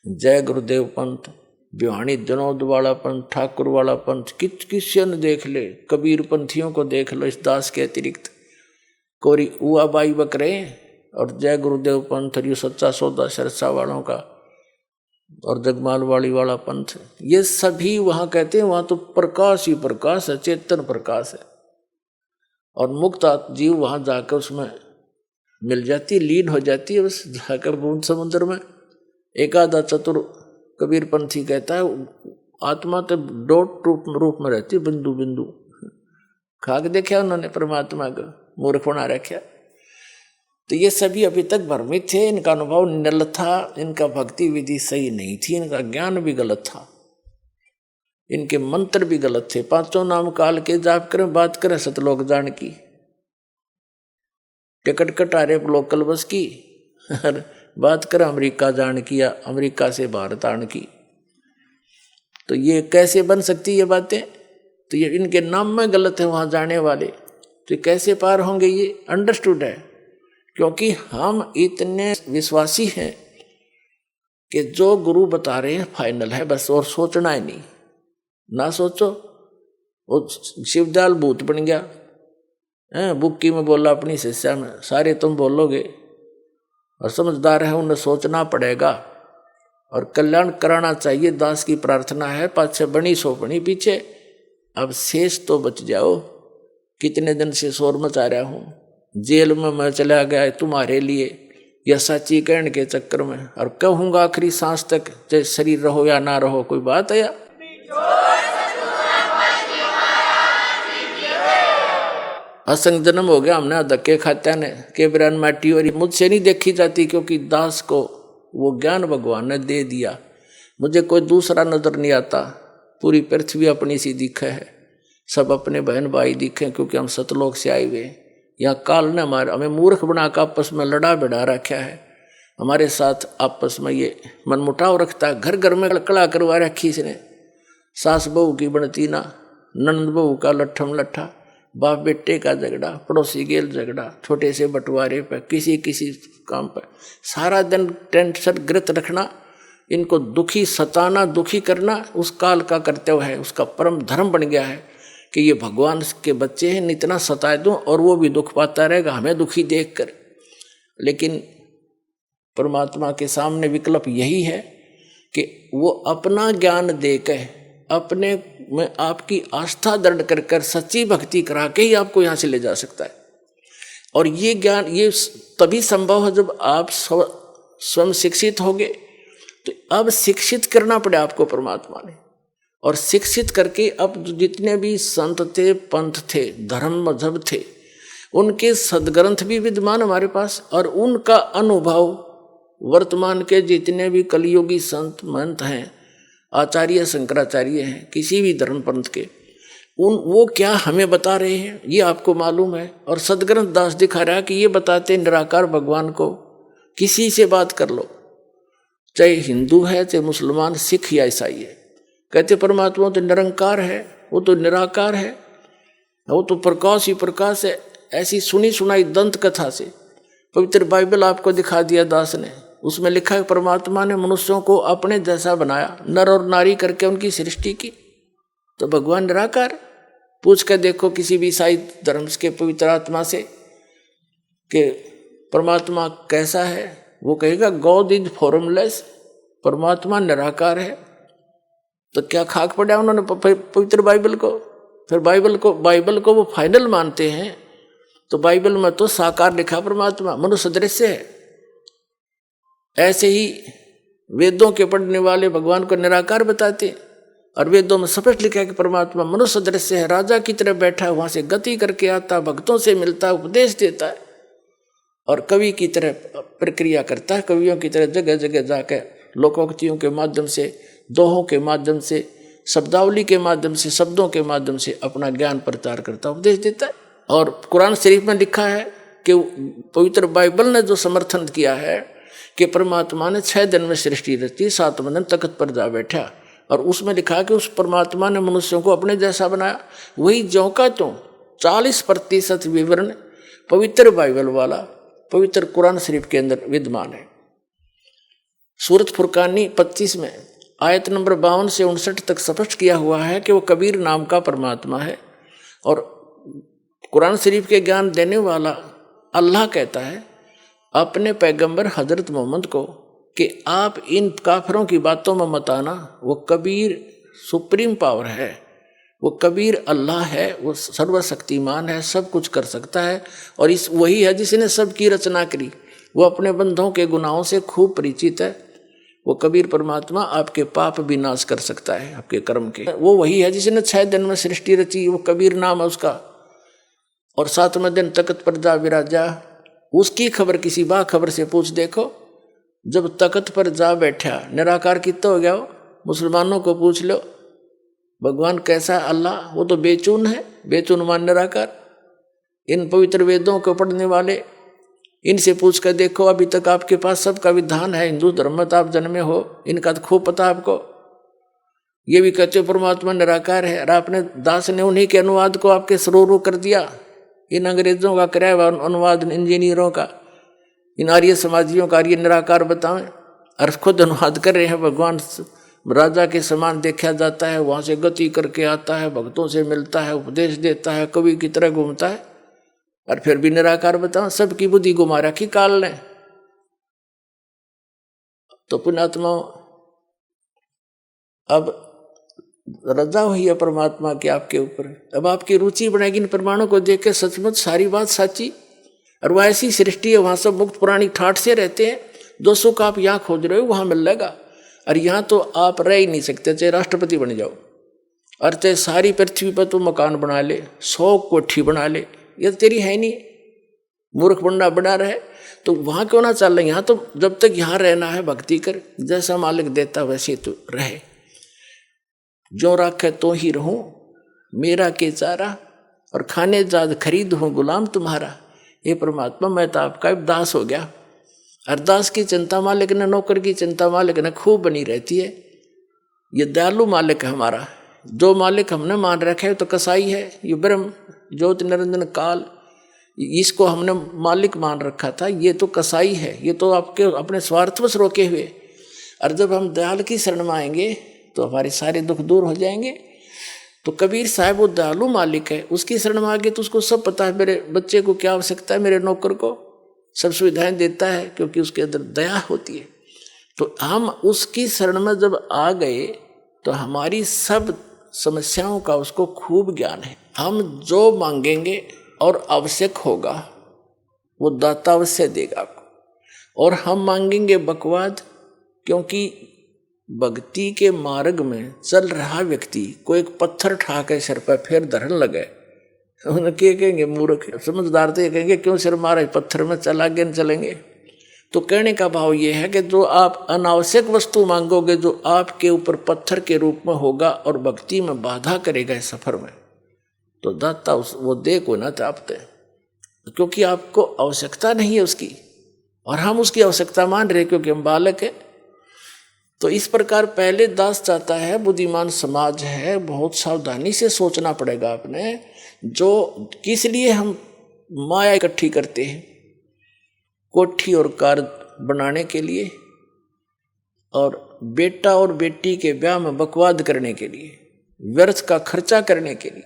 जय गुरुदेव पंथ, बिहानी जनोद वाला पंथ, ठाकुर वाला पंथ, किसी ने देख ले, कबीर पंथियों को देख लो, इस दास के अतिरिक्त कोरी उआ बाई बकरे, और जय गुरुदेव पंथ, और ये सच्चा सौदा सरसा वालों का, और जगमाल वाली वाला पंथ, ये सभी वहां कहते हैं वहां तो प्रकाश ही प्रकाश है, चेतन प्रकाश है। और मुक्त जीव वहां जाकर उसमें मिल जाती, लीन हो जाती है, बस जाकर बूंद समुद्र में। एक आधा चतुर कबीर पंथी कहता है आत्मा तो डॉट रूप में रहती है, बिंदु बिंदु। खाक देखा उन्होंने परमात्मा को, मूर्ख बना रखा। तो ये सभी अभी तक भ्रमित थे, इनका अनुभव निल था, इनका भक्ति विधि सही नहीं थी, इनका ज्ञान भी गलत था, इनके मंत्र भी गलत थे। 5 नाम काल के जाप करें, बात करें सतलोक जान की, टिकट कटा रहे लोकल बस की, बात करें अमेरिका जान की या अमेरिका से भारत आने की। तो ये कैसे बन सकती ये बातें? तो ये इनके नाम में गलत है वहां जाने वाले, तो कैसे पार होंगे? ये अंडरस्टूड है, क्योंकि हम इतने विश्वासी हैं कि जो गुरु बता रहे हैं फाइनल है बस, और सोचना ही नहीं। ना सोचो, वो शिवदयाल भूत बन गया है, बुक्की में बोला अपनी शिष्या में, सारे तुम बोलोगे, और समझदार है उन्हें सोचना पड़ेगा और कल्याण कराना चाहिए। दास की प्रार्थना है, पाछे बनी सो बनी, पीछे अब शेष तो बच जाओ, कितने दिन से शोर मचा रहा हूं, जेल में मैं चला गया तुम्हारे लिए, या सच्ची कहने के चक्कर में, और कहूंगा आखिरी सांस तक, चाहे शरीर रहो या ना रहो, कोई बात है या? असंग जन्म हो गया हमने धक्के खात्या ने के बिरान माटी, और मुझसे नहीं देखी जाती, क्योंकि दास को वो ज्ञान भगवान ने दे दिया। मुझे कोई दूसरा नजर नहीं आता, पूरी पृथ्वी अपनी सी दिखे है, सब अपने बहन भाई दिखे, क्योंकि हम सतलोक से आए हुए। यहाँ काल ने हमें मूर्ख बनाकर आपस में लड़ा बिड़ा रखा है, हमारे साथ आपस में ये मनमुटाव रखता है। घर घर में कड़ा करवा रखी इसने, सास बहू की बनती ना, नंद बहू का लट्ठम लट्ठा, बाप बेटे का झगड़ा, पड़ोसी गेल झगड़ा, छोटे से बंटवारे पर, किसी किसी काम पर सारा दिन टेंशन ग्रत रखना, इनको दुखी सताना, दुखी करना उस काल का कर्तव्य है, उसका परम धर्म बन गया है कि ये भगवान के बच्चे हैं, इतना सताए दूं और वो भी दुख पाता रहेगा हमें दुखी देखकर। लेकिन परमात्मा के सामने विकल्प यही है कि वो अपना ज्ञान देकर, अपने में आपकी आस्था दृढ़ कर कर सच्ची भक्ति करा के ही आपको यहाँ से ले जा सकता है। और ये ज्ञान ये तभी संभव है जब आप स्वयं शिक्षित होगे। तो अब शिक्षित करना पड़े आपको परमात्मा ने, और शिक्षित करके अब जितने भी संत थे, पंथ थे, धर्म मजहब थे, उनके सदग्रंथ भी विद्यमान हमारे पास, और उनका अनुभव वर्तमान के जितने भी कलियुगी संत महंत हैं, आचार्य शंकराचार्य हैं, किसी भी धर्म पंथ के, वो क्या हमें बता रहे हैं ये आपको मालूम है। और सदग्रंथ दास दिखा रहा है कि ये बताते निराकार भगवान को किसी से बात कर लो, चाहे हिंदू है, चाहे मुसलमान, सिख या ईसाई है, कहते परमात्मा तो निरंकार है, वो तो निराकार है, वो तो प्रकाश ही प्रकाश है। ऐसी सुनी सुनाई दंत कथा से पवित्र बाइबल आपको दिखा दिया दास ने, उसमें लिखा है परमात्मा ने मनुष्यों को अपने जैसा बनाया, नर और नारी करके उनकी सृष्टि की, तो भगवान निराकार। पूछ कर देखो किसी भी ईसाई धर्म के पवित्र आत्मा से कि परमात्मा कैसा है, वो कहेगा गॉड इज फॉर्मलेस, परमात्मा निराकार है। तो क्या खाक पड़ा उन्होंने पवित्र बाइबल को, फिर बाइबल को वो फाइनल मानते हैं। तो बाइबल में तो साकार लिखा परमात्मा, मनुष्य दृश्य है। ऐसे ही वेदों के पढ़ने वाले भगवान को निराकार बताते, और वेदों में स्पष्ट लिखा है कि परमात्मा मनुष्य दृश्य है, राजा की तरह बैठा है, वहां से गति करके आता, भक्तों से मिलता है, उपदेश देता है, और कवि की तरह प्रक्रिया करता है, कवियों की तरह जगह जगह जाकर लोकोक्तियों के माध्यम से, दोहों के माध्यम से, शब्दावली के माध्यम से, शब्दों के माध्यम से अपना ज्ञान प्रचार करता, उपदेश देता है। और कुरान शरीफ में लिखा है कि पवित्र बाइबल ने जो समर्थन किया है कि परमात्मा ने 6 दिन में सृष्टि रची, 7वें दिन तख्त पर जा बैठा, और उसमें लिखा कि उस परमात्मा ने मनुष्यों को अपने जैसा बनाया। वही ज्यों का त्यों 40% विवरण पवित्र बाइबल वाला पवित्र कुरान शरीफ के अंदर विद्यमान है। सूरत फुरकानी 25 में आयत नंबर 52 से 59 तक स्पष्ट किया हुआ है कि वो कबीर नाम का परमात्मा है। और कुरान शरीफ के ज्ञान देने वाला अल्लाह कहता है अपने पैगंबर हजरत मोहम्मद को कि आप इन काफिरों की बातों में मत आना, वो कबीर सुप्रीम पावर है, वो कबीर अल्लाह है, वो सर्वशक्तिमान है, सब कुछ कर सकता है, और इस वही है जिसने सबकी रचना करी, वो अपने बंधों के गुनाहों से खूब परिचित है। वो कबीर परमात्मा आपके पाप भी नाश कर सकता है, आपके कर्म के। वो वही है जिसने 6 दिन में सृष्टि रची, वो कबीर नाम है उसका। और 7वें दिन तख्त पर जा विराजा, उसकी खबर किसी बाखबर से पूछ देखो। जब तख्त पर जा बैठा निराकार कितना हो गया हो, मुसलमानों को पूछ लो भगवान कैसा है अल्लाह, वो तो बेचून है, बेचून मान निराकार। इन पवित्र वेदों को पढ़ने वाले इनसे पूछ कर देखो, अभी तक आपके पास सबका विधान है, हिंदू धर्म में आप जन्मे हो, इनका तो खूब पता आपको। ये भी कहते हो परमात्मा निराकार है, और आपने दास ने उन्हीं के अनुवाद को आपके सरोवर कर दिया। इन अंग्रेजों का कराया हुआ अनुवाद, इंजीनियरों का, इन आर्य समाजियों का आर्य निराकार बताएं, और खुद अनुवाद कर रहे हैं। भगवान राजा के समान देखा जाता है, वहां से गति करके आता है, भक्तों से मिलता है, उपदेश देता है, कवि की तरह घूमता है, और फिर भी निराकार बताओ। सबकी बुद्धि घुमा रखी काल ने। तो पुण्यात्मा, अब रजा हुई है परमात्मा की आपके ऊपर। अब आपकी रुचि बनेगी इन प्रमाणों को देख के, सचमुच सारी बात सच्ची, और वह ऐसी सृष्टि है, वहां सब मुक्त पुरानी ठाठ से रहते हैं। जो सुख आप यहाँ खोज रहे हो वहां मिल जाएगा, और यहाँ तो आप रह ही नहीं सकते, चाहे राष्ट्रपति बन जाओ और चाहे सारी पृथ्वी पर तो मकान बना ले, 100 कोठी बना ले, ये तो तेरी है नहीं। मूर्ख बंडा बना रहे तो वहां क्यों ना चल रहे, यहाँ तो जब तक यहाँ रहना है भक्ति कर, जैसा मालिक देता वैसे तो रहे। जो राखे तो ही रहूं, मेरा के चारा, और खाने जाद खरीद हूं गुलाम तुम्हारा। ये परमात्मा मैं तो आपका दास हो गया। अरदास की चिंता मालिक ने, नौकर की चिंता मालिक ने खूब बनी रहती है। ये दयालु मालिक है हमारा। जो मालिक हमने मान रखा है तो कसाई है, ये ब्रह्म ज्योति निरंजन काल, इसको हमने मालिक मान रखा था, ये तो कसाई है, ये तो आपके अपने स्वार्थवश रोके हुए। और जब हम दयाल की शरण में आएंगे तो हमारे सारे दुख दूर हो जाएंगे। तो कबीर साहब वो दयालु मालिक है, उसकी शरण में आगे तो उसको सब पता है, मेरे बच्चे को क्या आवश्यकता है, मेरे नौकर को सब सुविधाएं देता है, क्योंकि उसके अंदर दया होती है। तो हम उसकी शरण में जब आ गए तो हमारी सब समस्याओं का उसको खूब ज्ञान है। हम जो मांगेंगे और आवश्यक होगा वो दाता अवश्य देगा आपको। और हम मांगेंगे बकवाद, क्योंकि भक्ति के मार्ग में चल रहा व्यक्ति को एक पत्थर ठा के सिर पर फिर धरन लगे, उन्हें क्या कहेंगे, मूर्ख। समझदार तो ये कहेंगे क्यों सिर मारे, पत्थर में चल आगे न चलेंगे। तो कहने का भाव ये है कि जो आप अनावश्यक वस्तु मांगोगे, जो आपके ऊपर पत्थर के रूप में होगा और भक्ति में बाधा करेगा इस सफर में, तो दाता वो दे को ना चाहते, क्योंकि आपको आवश्यकता नहीं है उसकी, और हम उसकी आवश्यकता मान रहे क्योंकि हम बालक है। तो इस प्रकार पहले दास चाहता है, बुद्धिमान समाज है, बहुत सावधानी से सोचना पड़ेगा आपने। जो किस लिए हम माया इकट्ठी करते हैं, कोठी और कार बनाने के लिए, और बेटा और बेटी के ब्याह में बकवाद करने के लिए, व्यर्थ का खर्चा करने के लिए,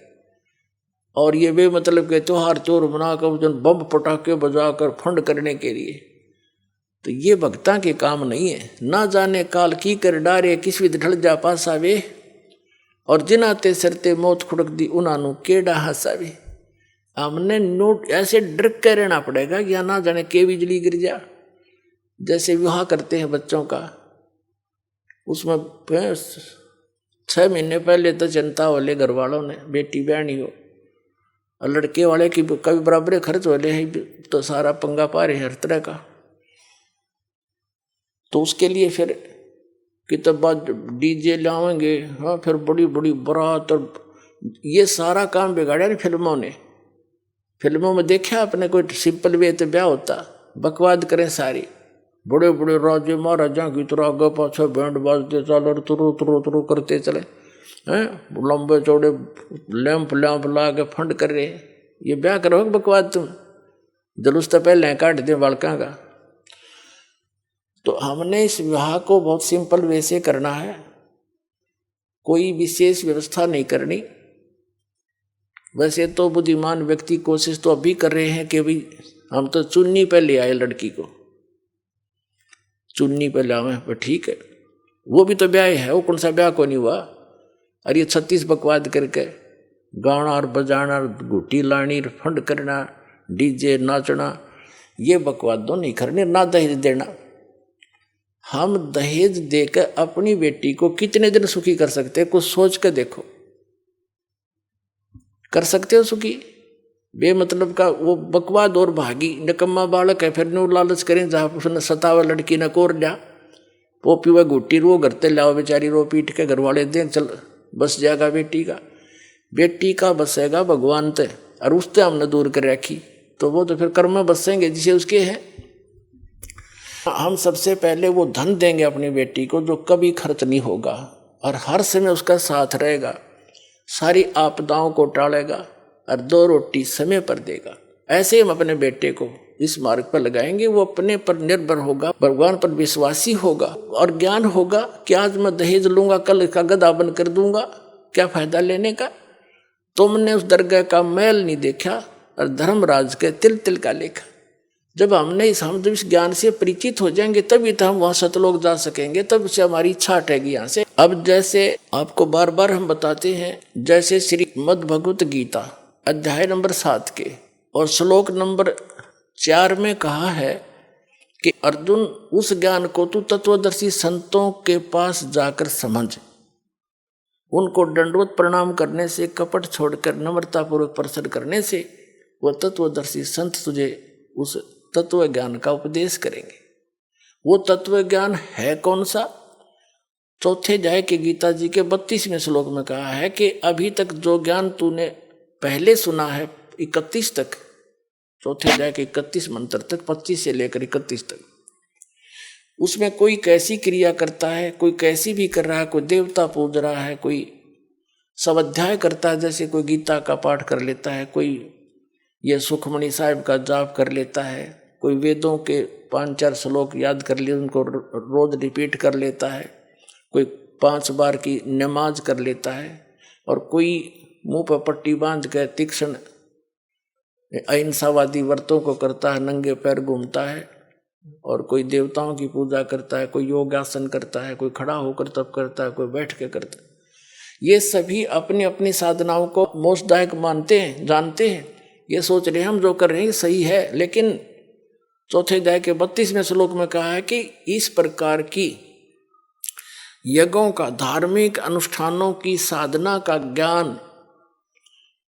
और ये बेमतलब के त्योहार चोर बनाकर बम पटाखे बजाकर फंड करने के लिए। तो ये भक्ता के काम नहीं है। ना जाने काल की कर डारे, किस विध ढल जा पासावे, और जिनाते सरते मौत खुड़क दी उन्हानु केड़ा हंसावे। हमने नोट ऐसे डर के रहना पड़ेगा या ना जाने के बिजली गिर जा। जैसे विवाह करते हैं बच्चों का, उसमें 6 महीने पहले तो चिंता वाले घर वालों ने, बेटी बहनी हो, और लड़के वाले की कभी बराबर खर्च वाले हैं, तो सारा पंगा पा रहे हर तरह का। तो उसके लिए फिर कितना डीजे लाएंगे, हाँ, फिर बड़ी बड़ी बारात, और ये सारा काम बिगाड़ा नहीं फिल्मों ने। फिल्मों में देखा आपने, कोई सिंपल वे तो ब्याह होता, बकवाद करें सारी, बड़े बड़े राजे महाराजा की तरह आगे पाछे बैंड बाजते चल और तुरु तुरु तुरु करते चले हैं, लंबे चौड़े लैंप ला के फंड कर रहे। ये ब्याह करोगे बकवाद तुम, जुलूस तो पहले काट दे बालका का। तो हमने इस विवाह को बहुत सिंपल वे से करना है, कोई विशेष व्यवस्था नहीं करनी। वैसे तो बुद्धिमान व्यक्ति कोशिश तो अभी कर रहे हैं कि भाई हम तो चुन्नी पे ले आए लड़की को, चुन्नी पे लावे, पर ठीक है, वो भी तो ब्याह है, वो कौन सा ब्याह को नहीं हुआ। और ये 36 बकवाद करके गाना और बजाना, घुटी लानी, फंड करना, डीजे नाचना, ये बकवाद तो नहीं करने। ना दहेज देना, हम दहेज देकर अपनी बेटी को कितने दिन सुखी कर सकते हैं, कुछ सोच के देखो। कर सकते हो सुखी? बेमतलब का वो बकवाद और भागी निकम्मा बालक है, फिर नो लालच करें जहाँ उसने सतावा लड़की ने कोर लिया, वो पीवा घुट्टी रो करते लाओ, बेचारी रो पीट के घर वाले दें, चल बस जाएगा बेटी का बसेगा भगवान ते, और उससे हमने दूर कर रखी, तो वो तो फिर कर्म में बसेंगे जिसे उसके हैं। हम सबसे पहले वो धन देंगे अपनी बेटी को जो कभी खर्च नहीं होगा, और हर समय उसका साथ रहेगा, सारी आपदाओं को टालेगा, और 2 रोटी समय पर देगा। ऐसे हम अपने बेटे को इस मार्ग पर लगाएंगे, वो अपने पर निर्भर होगा, भगवान पर विश्वासी होगा, और ज्ञान होगा कि आज मैं दहेज लूंगा, कल का गधा बन कर दूंगा, क्या फायदा लेने का। तुमने उस दरगाह का मैल नहीं देखा और धर्मराज के तिल तिल का लेखा। हम जब इस ज्ञान से परिचित हो जाएंगे तभी तो हम वहां सतलोक जा सकेंगे, तब से हमारी इच्छा हटेगी यहाँ से। अब जैसे आपको बार बार हम बताते हैं, जैसे श्रीमद् भगवत गीता अध्याय नंबर 7 के और श्लोक नंबर 4 में कहा है कि अर्जुन उस ज्ञान को तू तत्वदर्शी संतों के पास जाकर समझ, उनको दंडवत प्रणाम करने से, कपट छोड़कर नम्रतापूर्वक प्रसन्न करने से वो तत्वदर्शी संत तुझे उस तत्व ज्ञान का उपदेश करेंगे। वो तत्व ज्ञान है कौन सा? चौथे अध्याय के गीता जी के 32वें श्लोक में कहा है कि अभी तक जो ज्ञान तूने पहले सुना है 31 तक, चौथे अध्याय के 31 मंत्र तक, 25 से लेकर 31 तक, उसमें कोई कैसी क्रिया करता है, कोई कैसी भी कर रहा है, कोई देवता पूज रहा है, कोई स्वाध्याय करता है, जैसे कोई गीता का पाठ कर लेता है, कोई ये सुखमणि साहिब का जाप कर लेता है, कोई वेदों के 5-4 श्लोक याद कर लिए उनको रोज रिपीट कर लेता है, कोई 5 बार की नमाज कर लेता है, और कोई मुंह पर पट्टी बांध कर तीक्ष्ण अहिंसावादी व्रतों को करता है, नंगे पैर घूमता है, और कोई देवताओं की पूजा करता है, कोई योगासन करता है, कोई खड़ा होकर तप करता है, कोई बैठ के करता है। ये सभी अपनी अपनी साधनाओं को मोक्षदायक मानते हैं, जानते हैं, ये सोच रहे हैं हम जो कर रहे हैं सही है, लेकिन चौथे अध्याय के 32वें श्लोक में कहा है कि इस प्रकार की यज्ञों का, धार्मिक अनुष्ठानों की साधना का ज्ञान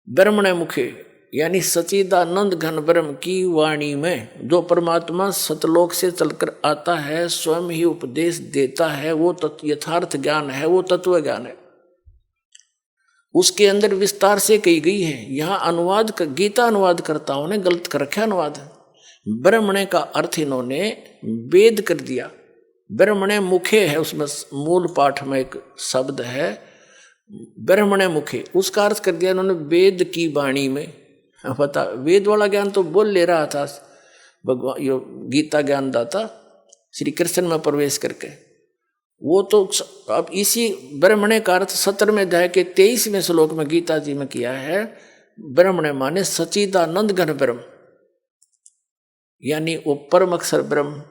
ब्रह्मणे मुखे यानी सच्चिदानंद घन ब्रह्म की वाणी में जो परमात्मा सतलोक से चलकर आता है, स्वयं ही उपदेश देता है, वो यथार्थ ज्ञान है, वो तत्व ज्ञान है। उसके अंदर विस्तार से कही गई है। यहाँ अनुवाद गीता अनुवादकर्ताओं ने गलत कर रखा अनुवाद। ब्रह्मणे का अर्थ इन्होंने वेद कर दिया। ब्रह्मणे मुखे है, उसमें मूल पाठ में एक शब्द है ब्रह्मणे मुखे, उसका अर्थ कर दिया इन्होंने वेद की वाणी में। पता वेद वाला ज्ञान तो बोल ले रहा था भगवान यो गीता ज्ञानदाता श्री कृष्ण में प्रवेश करके, वो तो अब इसी ब्रह्मणे का अर्थ 17वें अध्याय के 23वें श्लोक में गीता जी में किया है। ब्रह्मणे माने सच्चिदानंद घन ब्रह्म, यानी वो परम अक्षर ब्रह्म।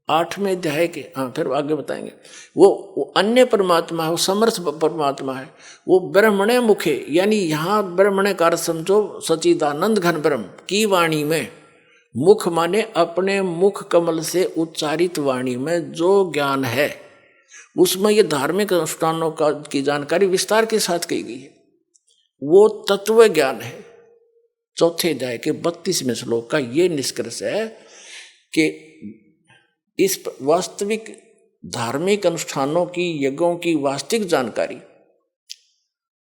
8वें अध्याय के फिर आगे बताएंगे, वो अन्य परमात्मा है, वो समर्थ परमात्मा है, वो ब्रह्मणे मुखे, यानी यहाँ ब्रह्मणे का अर्थ समझो सच्चिदानंद घन ब्रह्म की वाणी में। मुख माने अपने मुख कमल से उच्चारित वाणी में जो ज्ञान है, उसमें ये धार्मिक अनुष्ठानों का की जानकारी विस्तार के साथ कही गई है, वो तत्व ज्ञान है। चौथे अध्याय के 32वें श्लोक का ये निष्कर्ष है कि इस वास्तविक धार्मिक अनुष्ठानों की, यज्ञों की वास्तविक जानकारी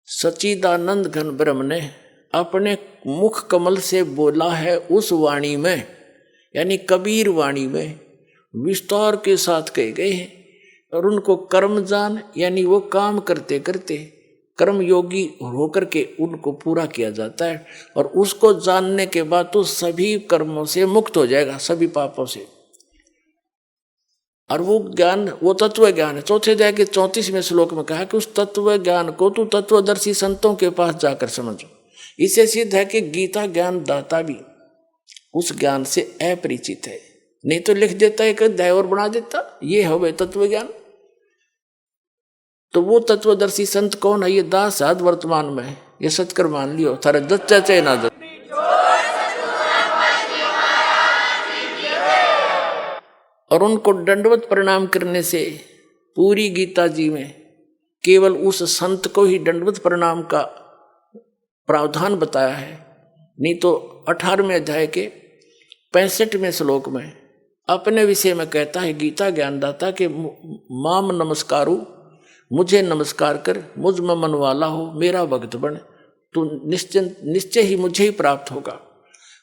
सच्चिदानंद घन ब्रह्म ने अपने मुख कमल से बोला है, उस वाणी में यानी कबीर वाणी में विस्तार के साथ कहे गए हैं। और उनको कर्मजान यानी वो काम करते करते कर्म योगी होकर के उनको पूरा किया जाता है, और उसको जानने के बाद तो सभी कर्मों से मुक्त हो जाएगा, सभी पापों से। और वो ज्ञान, वो तत्व ज्ञान है। चौथे अध्याय के 34वें श्लोक में कहा कि उस तत्व ज्ञान को तू तत्वदर्शी संतों के पास जाकर समझो। इससे सिद्ध है कि गीता ज्ञान दाता भी उस ज्ञान से अपरिचित है, नहीं तो लिख देता एक अध्याय और बना देता, ये हो गए तत्व ज्ञान। तो वो तत्वदर्शी संत कौन है? ये दास आद वर्तमान में, ये सत्कर मान लियो, थारे दच्चा चाहे ना दच। और उनको दंडवत प्रणाम करने से पूरी गीता जी में केवल उस संत को ही दंडवत प्रणाम का प्रावधान बताया है, नहीं तो 18वें अध्याय के 65वें श्लोक में अपने विषय में कहता है गीता ज्ञानदाता के माम नमस्कारु, मुझे नमस्कार कर, मुझ में मन वाला हो, मेरा भक्त बन, तो निश्चय ही मुझे ही प्राप्त होगा।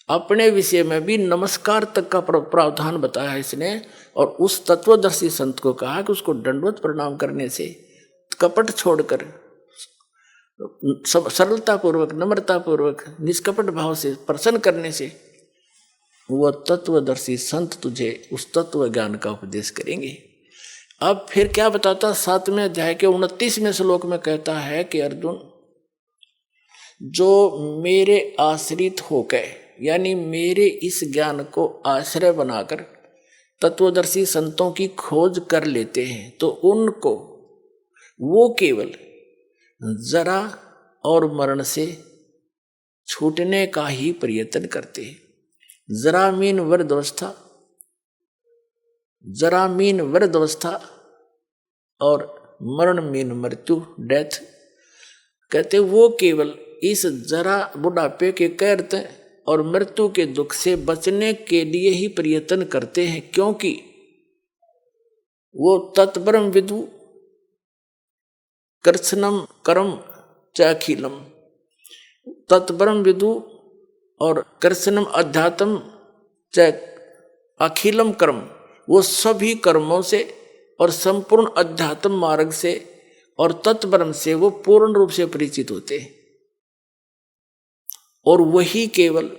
अपने विषय में भी नमस्कार तक का प्रावधान बताया है इसने। और उस तत्वदर्शी संत को कहा कि उसको दंडवत प्रणाम करने से, कपट छोड़कर सरलता पूर्वक, नम्रता पूर्वक, निष्कपट भाव से प्रसन्न करने से वह तत्वदर्शी संत तुझे उस तत्व ज्ञान का उपदेश करेंगे। अब फिर क्या बताता? 7वें अध्याय के 29वें श्लोक में कहता है कि अर्जुन, जो मेरे आश्रित हो गए, यानी मेरे इस ज्ञान को आश्रय बनाकर तत्वदर्शी संतों की खोज कर लेते हैं तो उनको वो केवल जरा और मरण से छूटने का ही प्रयत्न करते हैं। जरा मीन वृद्धावस्था, जरा मीन वृद्धावस्था और मरण मीन मृत्यु, डेथ। कहते वो केवल इस जरा बुढ़ापे के कहते और मृत्यु के दुख से बचने के लिए ही प्रयत्न करते हैं, क्योंकि वो तत्ब्रह्म विदु कृत्स्नम कर्म चाखिलम, तत्ब्रह्म विदु और कृत्स्नम अध्यात्म च अखिलम कर्म, वो सभी कर्मों से और संपूर्ण अध्यात्म मार्ग से और तत्ब्रह्म से वो पूर्ण रूप से परिचित होते हैं। और वही केवल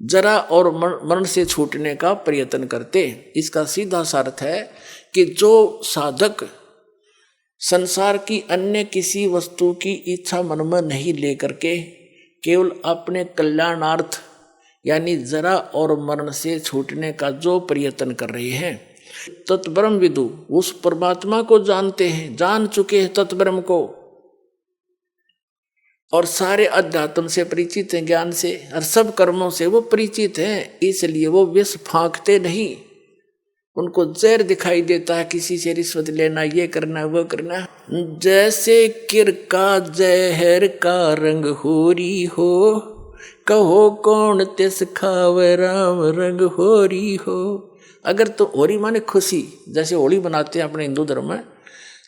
जरा और मरण से छूटने का प्रयत्न करते हैं। इसका सीधा सा अर्थ है कि जो साधक संसार की अन्य किसी वस्तु की इच्छा मन में नहीं लेकर के केवल अपने कल्याणार्थ यानी जरा और मरण से छूटने का जो प्रयत्न कर रहे हैं, तत्ब्रह्म विदु उस परमात्मा को जानते हैं, जान चुके हैं तत्ब्रह्म को, और सारे अध्यात्म से परिचित हैं, ज्ञान से और सब कर्मों से वो परिचित हैं। इसलिए वो विष फांकते नहीं। उनको जहर दिखाई देता है, किसी से रिश्वत लेना, ये करना, वो करना। जैसे किर का जहर का रंग होरी हो, कहो कौन तिस खावे राम रंग होरी हो। अगर तो होरी माने खुशी, जैसे होली बनाते हैं अपने हिंदू धर्म में,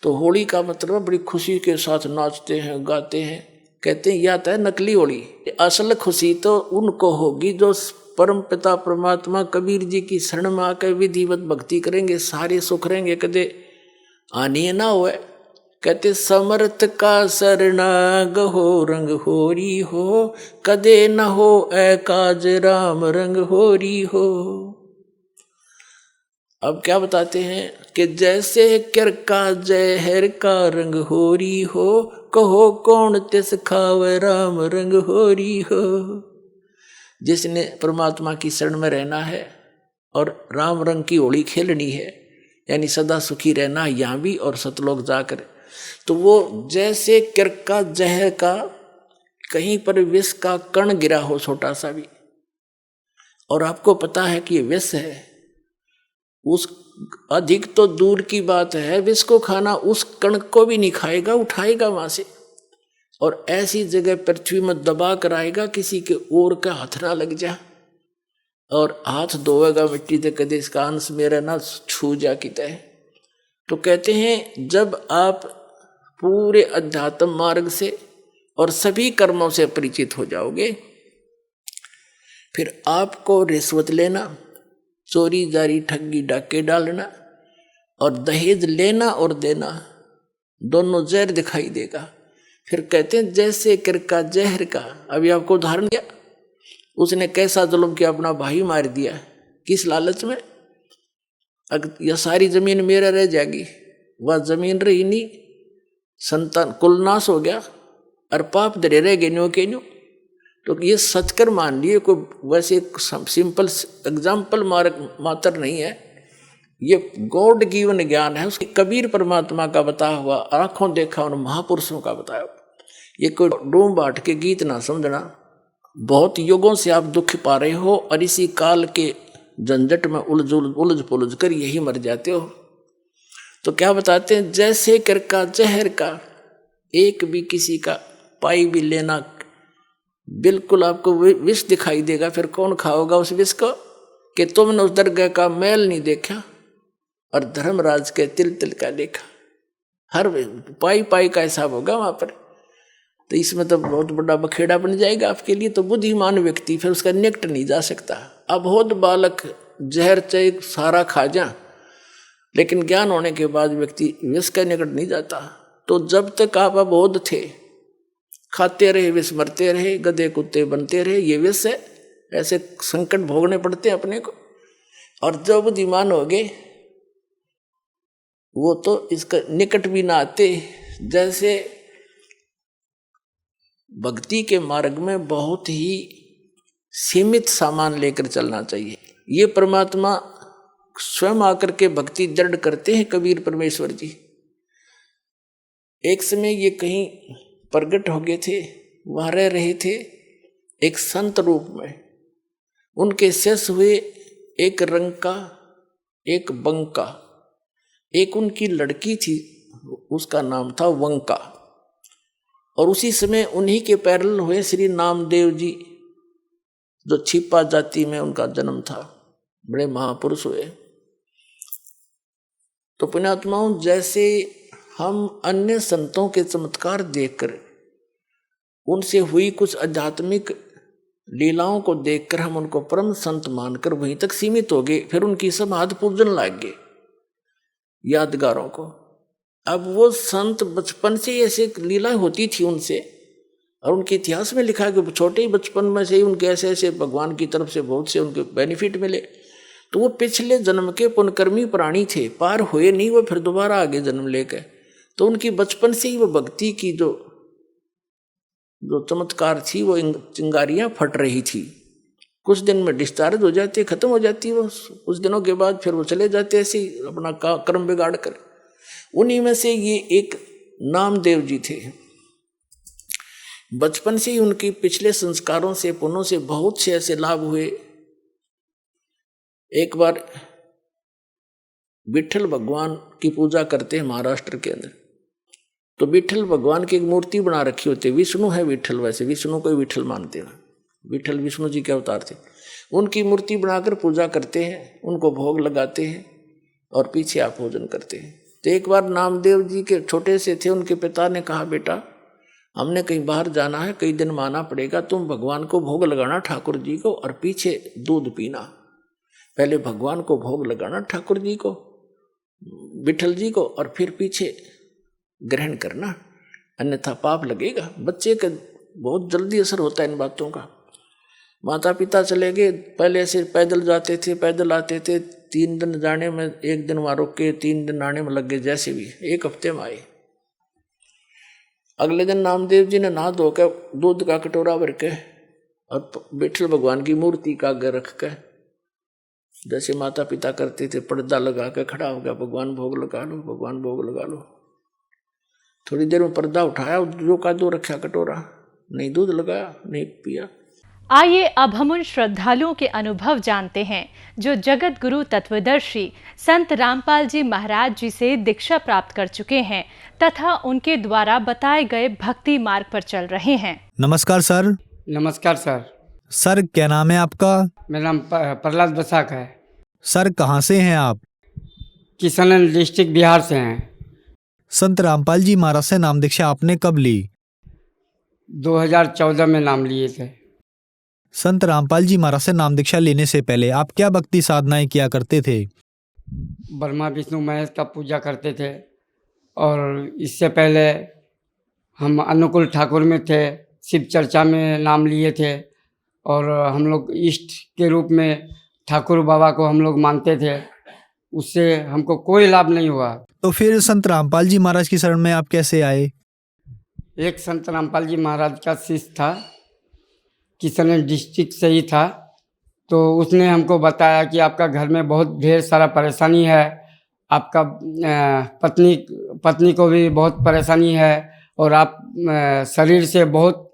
तो होली का मतलब बड़ी खुशी के साथ नाचते हैं, गाते हैं। कहते हैं यह तो है नकली होली, असल खुशी तो उनको होगी जो परम पिता परमात्मा कबीर जी की शरण में आकर विधिवत भक्ति करेंगे, सारे सुख रहेंगे, कदे आनी ना हुए। कहते समर्थ का शरणाग हो रंग होरी हो, कदे न हो ऐ काज राम रंग होरी हो। अब क्या बताते हैं कि जैसे किर का जहर का रंग होरी हो, कहो कौन तिस खावे राम रंग होरी हो। जिसने परमात्मा की शरण में रहना है और राम रंग की होली खेलनी है, यानी सदा सुखी रहना यहाँ भी और सतलोक जाकर, तो वो जैसे किर का जहर का कहीं पर विष का कण गिरा हो छोटा सा भी, और आपको पता है कि ये विष है, उस अधिक तो दूर की बात है, विष को खाना उस कण को भी नहीं खाएगा, उठाएगा वहां से और ऐसी जगह पृथ्वी में दबा कर आएगा किसी के ओर का हाथ ना लग जा, और हाथ धोएगा मिट्टी से, कदे इसका अंश मेरा ना छू जा किता है। तो कहते हैं जब आप पूरे अध्यात्म मार्ग से और सभी कर्मों से परिचित हो जाओगे, फिर आपको रिश्वत लेना, चोरी जारी ठगी डाके डालना और दहेज लेना और देना दोनों जहर दिखाई देगा। फिर कहते हैं जैसे किर का जहर का, अभी आपको उदाहरण दिया, उसने कैसा जुल्म किया, अपना भाई मार दिया, किस लालच में, यह सारी जमीन मेरा रह जाएगी, वह जमीन रही नहीं, संतान कुल नाश हो गया और पाप धरे रह गए न्यो के न्यो। तो ये सचकर मान लिए, कोई वैसे सिंपल एग्जाम्पल मात्र नहीं है, ये गॉड गिवन ज्ञान है, उसकी कबीर परमात्मा का बताया हुआ, आंखों देखा उन महापुरुषों का बताया। ये कोई डूम बाट के गीत ना समझना। बहुत युगों से आप दुख पा रहे हो और इसी काल के झंझट में उलझ पुलझ कर यही मर जाते हो। तो क्या बताते हैं, जैसे किर का जहर का एक भी किसी का पाई भी लेना, बिल्कुल आपको विष दिखाई देगा। फिर कौन खाओगा उस विष को, कि तुमने उस दरगाह का मैल नहीं देखा और धर्मराज के तिल तिल का देखा। हर पाई पाई का हिसाब होगा वहां पर। तो इसमें तो बहुत बड़ा बखेड़ा बन जाएगा आपके लिए। तो बुद्धिमान व्यक्ति फिर उसका निकट नहीं जा सकता। अबोध बालक जहर चाहे सारा खा जा, लेकिन ज्ञान होने के बाद व्यक्ति विष का निकट नहीं जाता। तो जब तक आप अबोध थे, खाते रहे विष, मरते रहे, गधे कुत्ते बनते रहे, ये विष है, ऐसे संकट भोगने पड़ते हैं अपने को। और जब बुद्धिमान हो गए वो तो इसका निकट भी ना आते। जैसे भक्ति के मार्ग में बहुत ही सीमित सामान लेकर चलना चाहिए। ये परमात्मा स्वयं आकर के भक्ति दृढ़ करते हैं कबीर परमेश्वर जी। एक समय ये कहीं प्रकट हो गए थे, वहां रह रहे थे एक संत रूप में। उनके शिष्य हुए एक रंका, एक बंका, एक उनकी लड़की थी, उसका नाम था वंका। और उसी समय उन्हीं के पैरल हुए श्री नामदेव जी, जो छिपा जाति में उनका जन्म था, बड़े महापुरुष हुए। तो पुण्यात्माओं, जैसे हम अन्य संतों के चमत्कार देखकर, उनसे हुई कुछ आध्यात्मिक लीलाओं को देखकर हम उनको परम संत मानकर वहीं तक सीमित हो गए, फिर उनकी समाधि पूजन लग गए यादगारों को। अब वो संत बचपन से ऐसे लीला होती थी उनसे, और उनके इतिहास में लिखा है कि छोटे ही बचपन में से ही उनके ऐसे ऐसे भगवान की तरफ से बहुत से उनके बेनिफिट मिले। तो वो पिछले जन्म के पुण्यकर्मी प्राणी थे, पार हुए नहीं वो, फिर दोबारा आगे जन्म लेकर। तो उनकी बचपन से ही वो भक्ति की जो चमत्कार थी, वो चिंगारियां फट रही थी। कुछ दिन में डिस्चार्ज हो जाती, खत्म हो जाती वो, कुछ दिनों के बाद फिर वो चले जाते ऐसे ही अपना कर्म बिगाड़ कर। उन्हीं में से ये एक नामदेव जी थे। बचपन से ही उनकी पिछले संस्कारों से, पुण्यों से बहुत से ऐसे लाभ हुए। एक बार विठल भगवान की पूजा करते हैं महाराष्ट्र के अंदर, तो विठल भगवान की एक मूर्ति बना रखी होती है। विष्णु है विठल, वैसे विष्णु को विठल मानते हैं, विठल विष्णु जी के अवतार थे। उनकी मूर्ति बनाकर पूजा करते हैं, उनको भोग लगाते हैं और पीछे आप भोजन करते हैं। तो एक बार नामदेव जी के छोटे से थे, उनके पिता ने कहा, बेटा हमने कहीं बाहर जाना है, कई दिन माना पड़ेगा, तुम भगवान को भोग लगाना ठाकुर जी को, और पीछे दूध पीना। पहले भगवान को भोग लगाना ठाकुर जी को, विठल जी को, और फिर पीछे ग्रहण करना, अन्यथा पाप लगेगा। बच्चे का बहुत जल्दी असर होता है इन बातों का। माता पिता चले गए, पहले से पैदल जाते थे, पैदल आते थे, 3 दिन जाने में, 1 दिन वहाँ रुक के 3 दिन आने में लग गए, जैसे भी 1 हफ्ते में आए। अगले दिन नामदेव जी ने नहा धोकर दूध का कटोरा भर के और विठल भगवान की मूर्ति का आगे रख के, जैसे माता पिता करते थे, पर्दा लगा के खड़ा हो गया, भगवान भोग लगा लो, भगवान भोग लगा लो। थोड़ी देर में पर्दा उठाया, जो का दो रखा कटोरा, नहीं दूध लगाया, नहीं पिया। आइए अब हम उन श्रद्धालुओं के अनुभव जानते हैं जो जगत गुरु तत्वदर्शी संत रामपाल जी महाराज जी से दीक्षा प्राप्त कर चुके हैं तथा उनके द्वारा बताए गए भक्ति मार्ग पर चल रहे हैं। नमस्कार सर। नमस्कार सर। सर क्या नाम है आपका? मेरा नाम प्रहलाद बसाक है। सर कहाँ से हैं आप? किशनगंज डिस्ट्रिक्ट, बिहार से हैं। संत रामपाल जी महाराज से नाम दीक्षा आपने कब ली? 2014 में नाम लिए थे। संत रामपाल जी महाराज से नाम दीक्षा लेने से पहले आप क्या भक्ति साधनाएं किया करते थे? ब्रह्मा विष्णु महेश का पूजा करते थे, और इससे पहले हम अनुकूल ठाकुर में थे, शिव चर्चा में नाम लिए थे, और हम लोग इष्ट के रूप में ठाकुर बाबा को हम लोग मानते थे। उससे हमको कोई लाभ नहीं हुआ। तो फिर संत रामपाल जी महाराज की शरण में आप कैसे आए? एक संत रामपाल जी महाराज का शिष्य था, किशनगंज डिस्ट्रिक्ट से ही था, तो उसने हमको बताया कि आपका घर में बहुत ढेर सारा परेशानी है, आपका पत्नी को भी बहुत परेशानी है, और आप शरीर से बहुत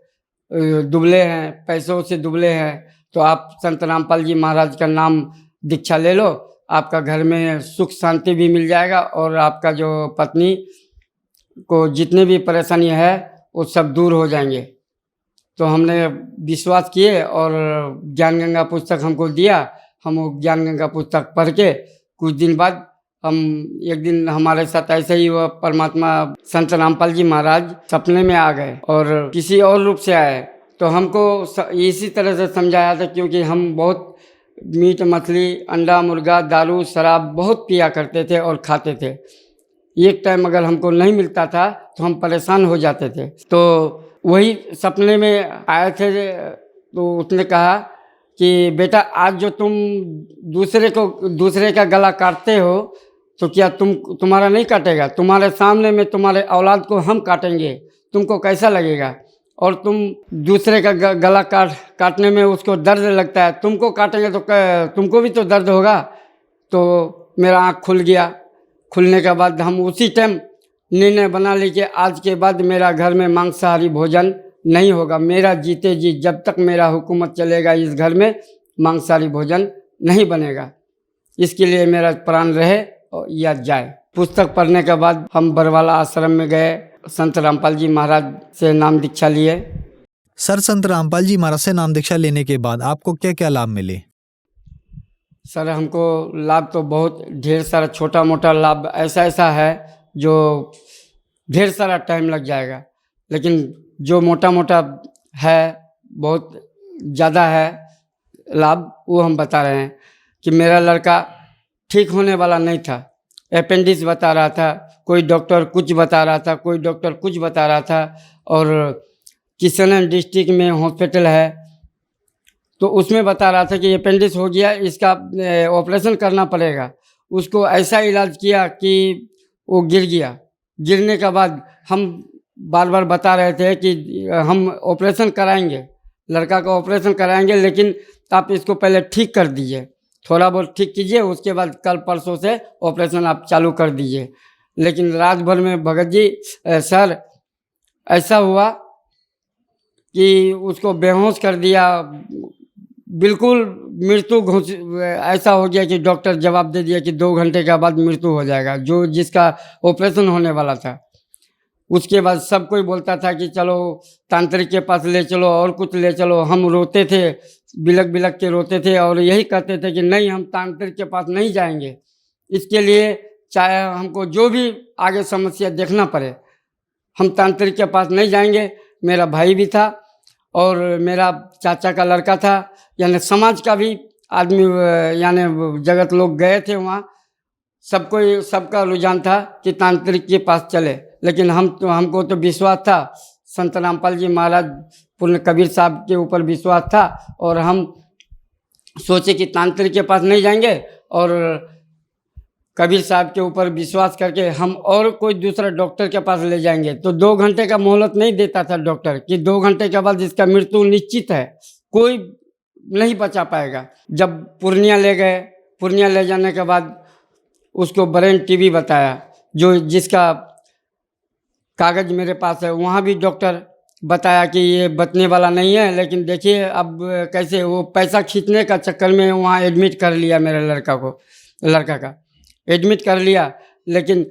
दुबले हैं, पैसों से दुबले हैं, तो आप संत रामपाल जी महाराज का नाम दीक्षा ले लो, आपका घर में सुख शांति भी मिल जाएगा, और आपका जो पत्नी को जितने भी परेशानी है वो सब दूर हो जाएंगे। तो हमने विश्वास किए और ज्ञान गंगा पुस्तक हमको दिया। हम वो ज्ञान गंगा पुस्तक पढ़ के कुछ दिन बाद हम एक दिन हमारे साथ ऐसे ही वह परमात्मा संत रामपाल जी महाराज सपने में आ गए, और किसी और रूप से आए। तो हमको इसी तरह से समझाया था, क्योंकि हम बहुत मीट मछली, अंडा, मुर्गा, दारू, शराब बहुत पिया करते थे और खाते थे। एक टाइम अगर हमको नहीं मिलता था तो हम परेशान हो जाते थे। तो वही सपने में आए थे, तो उसने कहा कि बेटा आज जो तुम दूसरे का गला काटते हो, तो क्या तुम्हारा नहीं काटेगा? तुम्हारे सामने में तुम्हारे औलाद को हम काटेंगे, तुमको कैसा लगेगा? और तुम दूसरे का गला काटने में उसको दर्द लगता है, तुमको काटेंगे तो तुमको भी तो दर्द होगा। तो मेरा आँख खुल गया। खुलने के बाद हम उसी टाइम निर्णय बना ली कि आज के बाद मेरा घर में मांसाहारी भोजन नहीं होगा। मेरा जीते जी जब तक मेरा हुकूमत चलेगा इस घर में मांसाहारी भोजन नहीं बनेगा। इसके लिए मेरा प्राण रहे या जाए। पुस्तक पढ़ने के बाद हम बरवाला आश्रम में गए, संत रामपाल जी महाराज से नाम दीक्षा लिए। सर, संत रामपाल जी महाराज से नाम दीक्षा लेने के बाद आपको क्या क्या लाभ मिले? सर, हमको लाभ तो बहुत ढेर सारा, छोटा मोटा लाभ ऐसा है जो ढेर सारा टाइम लग जाएगा, लेकिन जो मोटा मोटा है बहुत ज़्यादा है लाभ, वो हम बता रहे हैं। कि मेरा लड़का ठीक होने वाला नहीं था, अपेंडिक्स बता रहा था, कोई डॉक्टर कुछ बता रहा था, कोई डॉक्टर कुछ बता रहा था। और किशनगंज डिस्ट्रिक्ट में हॉस्पिटल है तो उसमें बता रहा था कि अपेंडिक्स हो गया, इसका ऑपरेशन करना पड़ेगा। उसको ऐसा इलाज किया कि वो गिर गया। गिरने के बाद हम बार बार बता रहे थे कि हम ऑपरेशन कराएंगे, लड़का का ऑपरेशन कराएंगे, लेकिन आप इसको पहले ठीक कर दीजिए, थोड़ा बहुत ठीक कीजिए, उसके बाद कल परसों से ऑपरेशन आप चालू कर दीजिए। लेकिन रात भर में भगत जी सर ऐसा हुआ कि उसको बेहोश कर दिया, बिल्कुल मृत्यु घोष ऐसा हो गया कि डॉक्टर जवाब दे दिया कि 2 घंटे के बाद मृत्यु हो जाएगा, जो जिसका ऑपरेशन होने वाला था। उसके बाद सब कोई बोलता था कि चलो तांत्रिक के पास ले चलो और कुछ ले चलो। हम रोते थे, बिलक बिलक के रोते थे और यही कहते थे कि नहीं, हम तांत्रिक के पास नहीं जाएंगे। इसके लिए चाहे हमको जो भी आगे समस्या देखना पड़े, हम तांत्रिक के पास नहीं जाएंगे। मेरा भाई भी था और मेरा चाचा का लड़का था, यानी समाज का भी आदमी, यानी जगत लोग गए थे वहाँ। सबका रुझान था कि तांत्रिक के पास चले, लेकिन हमको तो विश्वास था, संत रामपाल जी महाराज पूर्ण कबीर साहब के ऊपर विश्वास था। और हम सोचे कि तांत्रिक के पास नहीं जाएंगे और कबीर साहब के ऊपर विश्वास करके हम और कोई दूसरा डॉक्टर के पास ले जाएंगे। तो 2 घंटे का मोहलत नहीं देता था डॉक्टर कि 2 घंटे के बाद इसका मृत्यु निश्चित है, कोई नहीं बचा पाएगा। जब पूर्णिया ले गए, पूर्णिया ले जाने के बाद उसको ब्रेन टीबी बताया, जो जिसका कागज़ मेरे पास है। वहाँ भी डॉक्टर बताया कि ये बचने वाला नहीं है, लेकिन देखिए अब कैसे वो पैसा खींचने का चक्कर में वहाँ एडमिट कर लिया मेरे लड़का का एडमिट कर लिया। लेकिन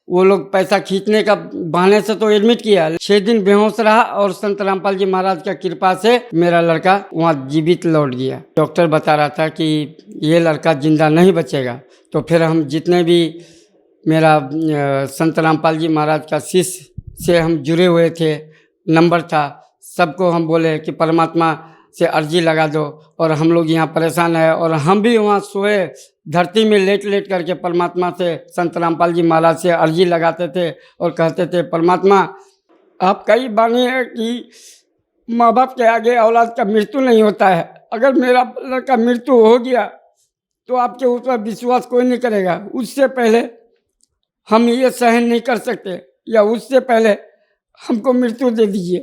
वो लोग पैसा खींचने का बहाने से तो एडमिट किया, 6 दिन बेहोश रहा और संत रामपाल जी महाराज का कृपा से मेरा लड़का वहाँ जीवित लौट गया। डॉक्टर बता रहा था कि ये लड़का जिंदा नहीं बचेगा। तो फिर हम जितने भी मेरा संत रामपाल जी महाराज का शिष्य से हम जुड़े हुए थे, नंबर था, सबको हम बोले कि परमात्मा से अर्जी लगा दो। और हम लोग यहाँ परेशान है और हम भी वहाँ सोए धरती में लेट करके परमात्मा से, संत रामपाल जी महाराज से अर्जी लगाते थे और कहते थे, परमात्मा आपका ही बानी है कि माँ बाप के आगे औलाद का मृत्यु नहीं होता है। अगर मेरा लड़का मृत्यु हो गया तो आपके ऊपर विश्वास कोई नहीं करेगा। उससे पहले हम ये सहन नहीं कर सकते, या उससे पहले हमको मृत्यु दे दीजिए,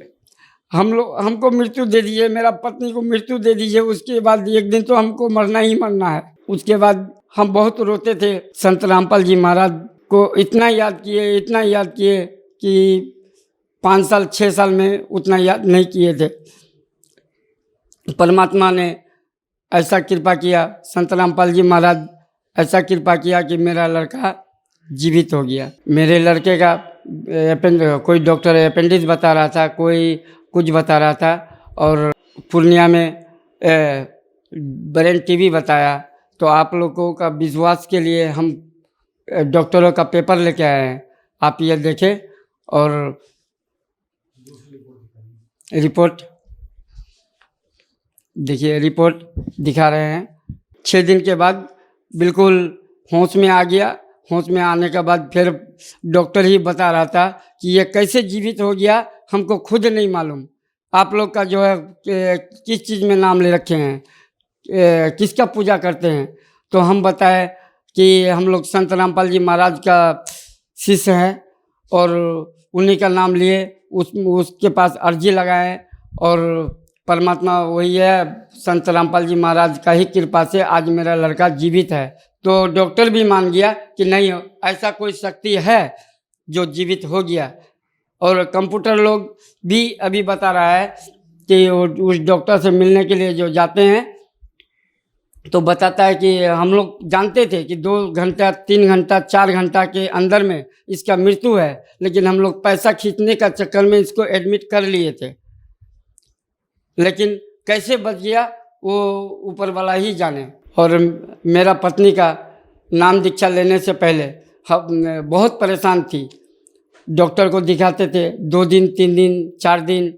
हमको मृत्यु दे दीजिए, मेरा पत्नी को मृत्यु दे दीजिए। उसके बाद एक दिन तो हमको मरना ही मरना है। उसके बाद हम बहुत रोते थे। संत रामपाल जी महाराज को इतना याद किए कि 5 साल 6 साल में उतना याद नहीं किए थे। परमात्मा ने ऐसा कृपा किया, संत रामपाल जी महाराज ऐसा कृपा किया कि मेरा लड़का जीवित हो गया। मेरे लड़के का कोई डॉक्टर अपेंडिक्स बता रहा था, कोई कुछ बता रहा था, और पूर्णिया में ब्रेन टीबी बताया। तो आप लोगों का विश्वास के लिए हम डॉक्टरों का पेपर लेके आए हैं, आप ये देखें और रिपोर्ट देखिए, रिपोर्ट दिखा रहे हैं। 6 दिन के बाद बिल्कुल होश में आ गया। होश में आने के बाद फिर डॉक्टर ही बता रहा था कि ये कैसे जीवित हो गया, हमको खुद नहीं मालूम। आप लोग का जो है किस चीज़ में नाम ले रखे हैं, किसका पूजा करते हैं। तो हम बताए कि हम लोग संत रामपाल जी महाराज का शिष्य हैं और उन्हीं का नाम लिए, उसके पास अर्जी लगाए और परमात्मा वही है, संत रामपाल जी महाराज का ही कृपा से आज मेरा लड़का जीवित है। तो डॉक्टर भी मान गया कि नहीं, ऐसा कोई शक्ति है जो जीवित हो गया। और कंप्यूटर लोग भी अभी बता रहा है कि उस डॉक्टर से मिलने के लिए जो जाते हैं तो बताता है कि हम लोग जानते थे कि 2 घंटा 3 घंटा 4 घंटा के अंदर में इसका मृत्यु है, लेकिन हम लोग पैसा खींचने का चक्कर में इसको एडमिट कर लिए थे, लेकिन कैसे बच गया वो ऊपर वाला ही जाने। और मेरा पत्नी का नाम दीक्षा लेने से पहले हम बहुत परेशान थी। डॉक्टर को दिखाते थे, 2 दिन 3 दिन 4 दिन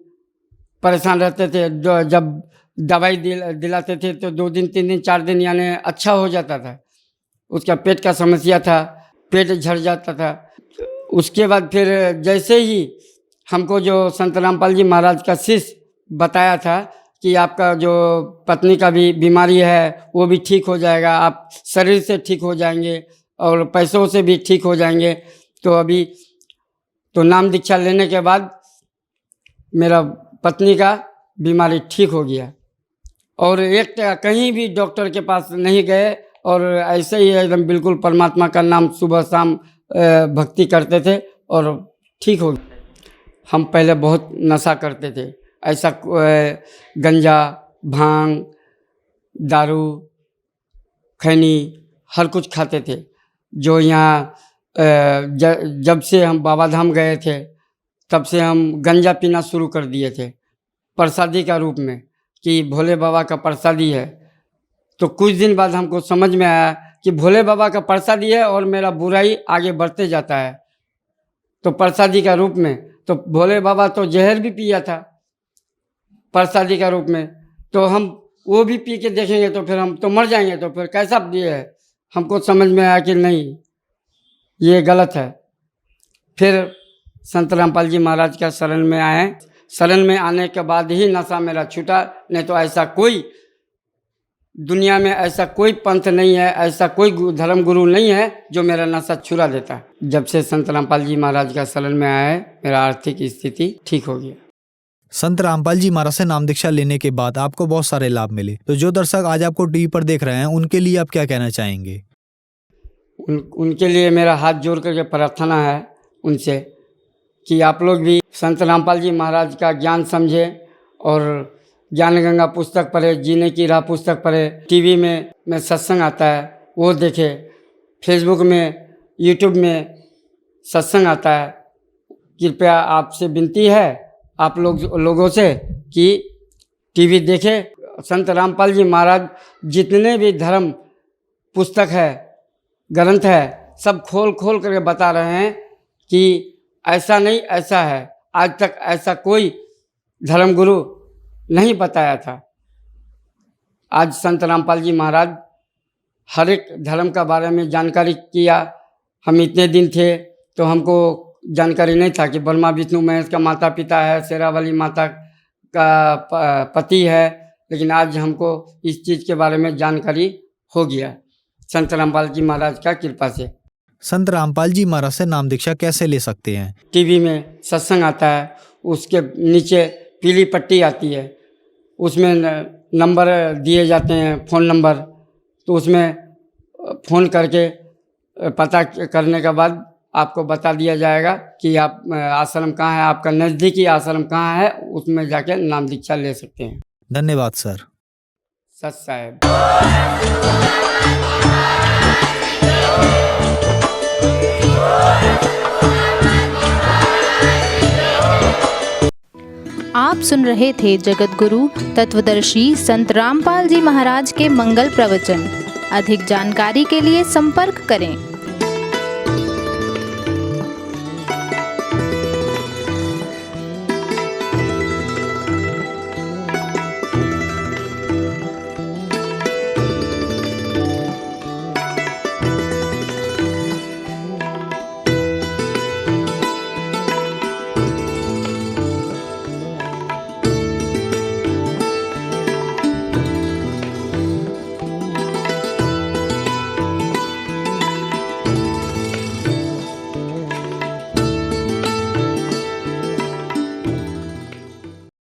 परेशान रहते थे। जब दवाई दिलाते थे तो 2 दिन 3 दिन 4 दिन यानी अच्छा हो जाता था। उसका पेट का समस्या था, पेट झड़ जाता था। उसके बाद फिर जैसे ही हमको जो संत रामपाल जी महाराज का शिष्य बताया था कि आपका जो पत्नी का भी बीमारी है वो भी ठीक हो जाएगा, आप शरीर से ठीक हो जाएंगे और पैसों से भी ठीक हो जाएंगे। तो अभी तो नाम दीक्षा लेने के बाद मेरा पत्नी का बीमारी ठीक हो गया और एक कहीं भी डॉक्टर के पास नहीं गए और ऐसे ही एकदम बिल्कुल परमात्मा का नाम सुबह शाम भक्ति करते थे और ठीक हो गया। हम पहले बहुत नशा करते थे, ऐसा गंजा, भांग, दारू, खैनी हर कुछ खाते थे। जो यहाँ जब से हम बाबा धाम गए थे तब से हम गंजा पीना शुरू कर दिए थे प्रसादी का रूप में कि भोले बाबा का प्रसादी है। तो कुछ दिन बाद हमको समझ में आया कि भोले बाबा का प्रसादी है और मेरा बुराई आगे बढ़ते जाता है। तो प्रसादी का रूप में तो भोले बाबा तो जहर भी पिया था प्रसादी का रूप में, तो हम वो भी पी के देखेंगे तो फिर हम तो मर जाएंगे, तो फिर कैसा दिए है। हमको समझ में आया कि नहीं ये गलत है। फिर संत रामपाल जी महाराज का शरण में आए। शरण में आने के बाद ही नशा मेरा छूटा, नहीं तो ऐसा कोई दुनिया में ऐसा कोई पंथ नहीं है, ऐसा कोई धर्म गुरु नहीं है जो मेरा नशा छुड़ा देता। जब से संत रामपाल जी महाराज का शरण में आए मेरा आर्थिक स्थिति ठीक हो गया। संत रामपाल जी महाराज से नाम दीक्षा लेने के बाद आपको बहुत सारे लाभ मिले, तो जो दर्शक आज आपको टीवी पर देख रहे हैं उनके लिए आप क्या कहना चाहेंगे? उनके लिए मेरा हाथ जोड़ करके प्रार्थना है उनसे कि आप लोग भी संत रामपाल जी महाराज का ज्ञान समझें और ज्ञान गंगा पुस्तक पढ़े, जीने की राह पुस्तक पढ़े, टीवी में सत्संग आता है वो देखे, फेसबुक में यूट्यूब में सत्संग आता है। कृपया आपसे विनती है आप लोगों से कि टीवी देखे। संत रामपाल जी महाराज जितने भी धर्म पुस्तक है, ग्रंथ है, सब खोल करके बता रहे हैं कि ऐसा नहीं ऐसा है। आज तक ऐसा कोई धर्मगुरु नहीं बताया था। आज संत रामपाल जी महाराज हर एक धर्म का बारे में जानकारी किया। हम इतने दिन थे तो हमको जानकारी नहीं था कि ब्रह्मा विष्णु महेश का माता पिता है, शेरावाली माता का पति है, लेकिन आज हमको इस चीज़ के बारे में जानकारी हो गया संत रामपाल जी महाराज का कृपा से। संत रामपाल जी महाराज से नाम दीक्षा कैसे ले सकते हैं? टीवी में सत्संग आता है, उसके नीचे पीली पट्टी आती है, उसमें नंबर दिए जाते हैं, फ़ोन नंबर, तो उसमें फ़ोन करके पता करने के बाद आपको बता दिया जाएगा कि आप आश्रम कहाँ है, आपका नज़दीकी आश्रम कहाँ है, उसमें जाके नाम दीक्षा ले सकते हैं। धन्यवाद सर। सत साहेब। आप सुन रहे थे जगत गुरु तत्वदर्शी संत रामपाल जी महाराज के मंगल प्रवचन। अधिक जानकारी के लिए संपर्क करें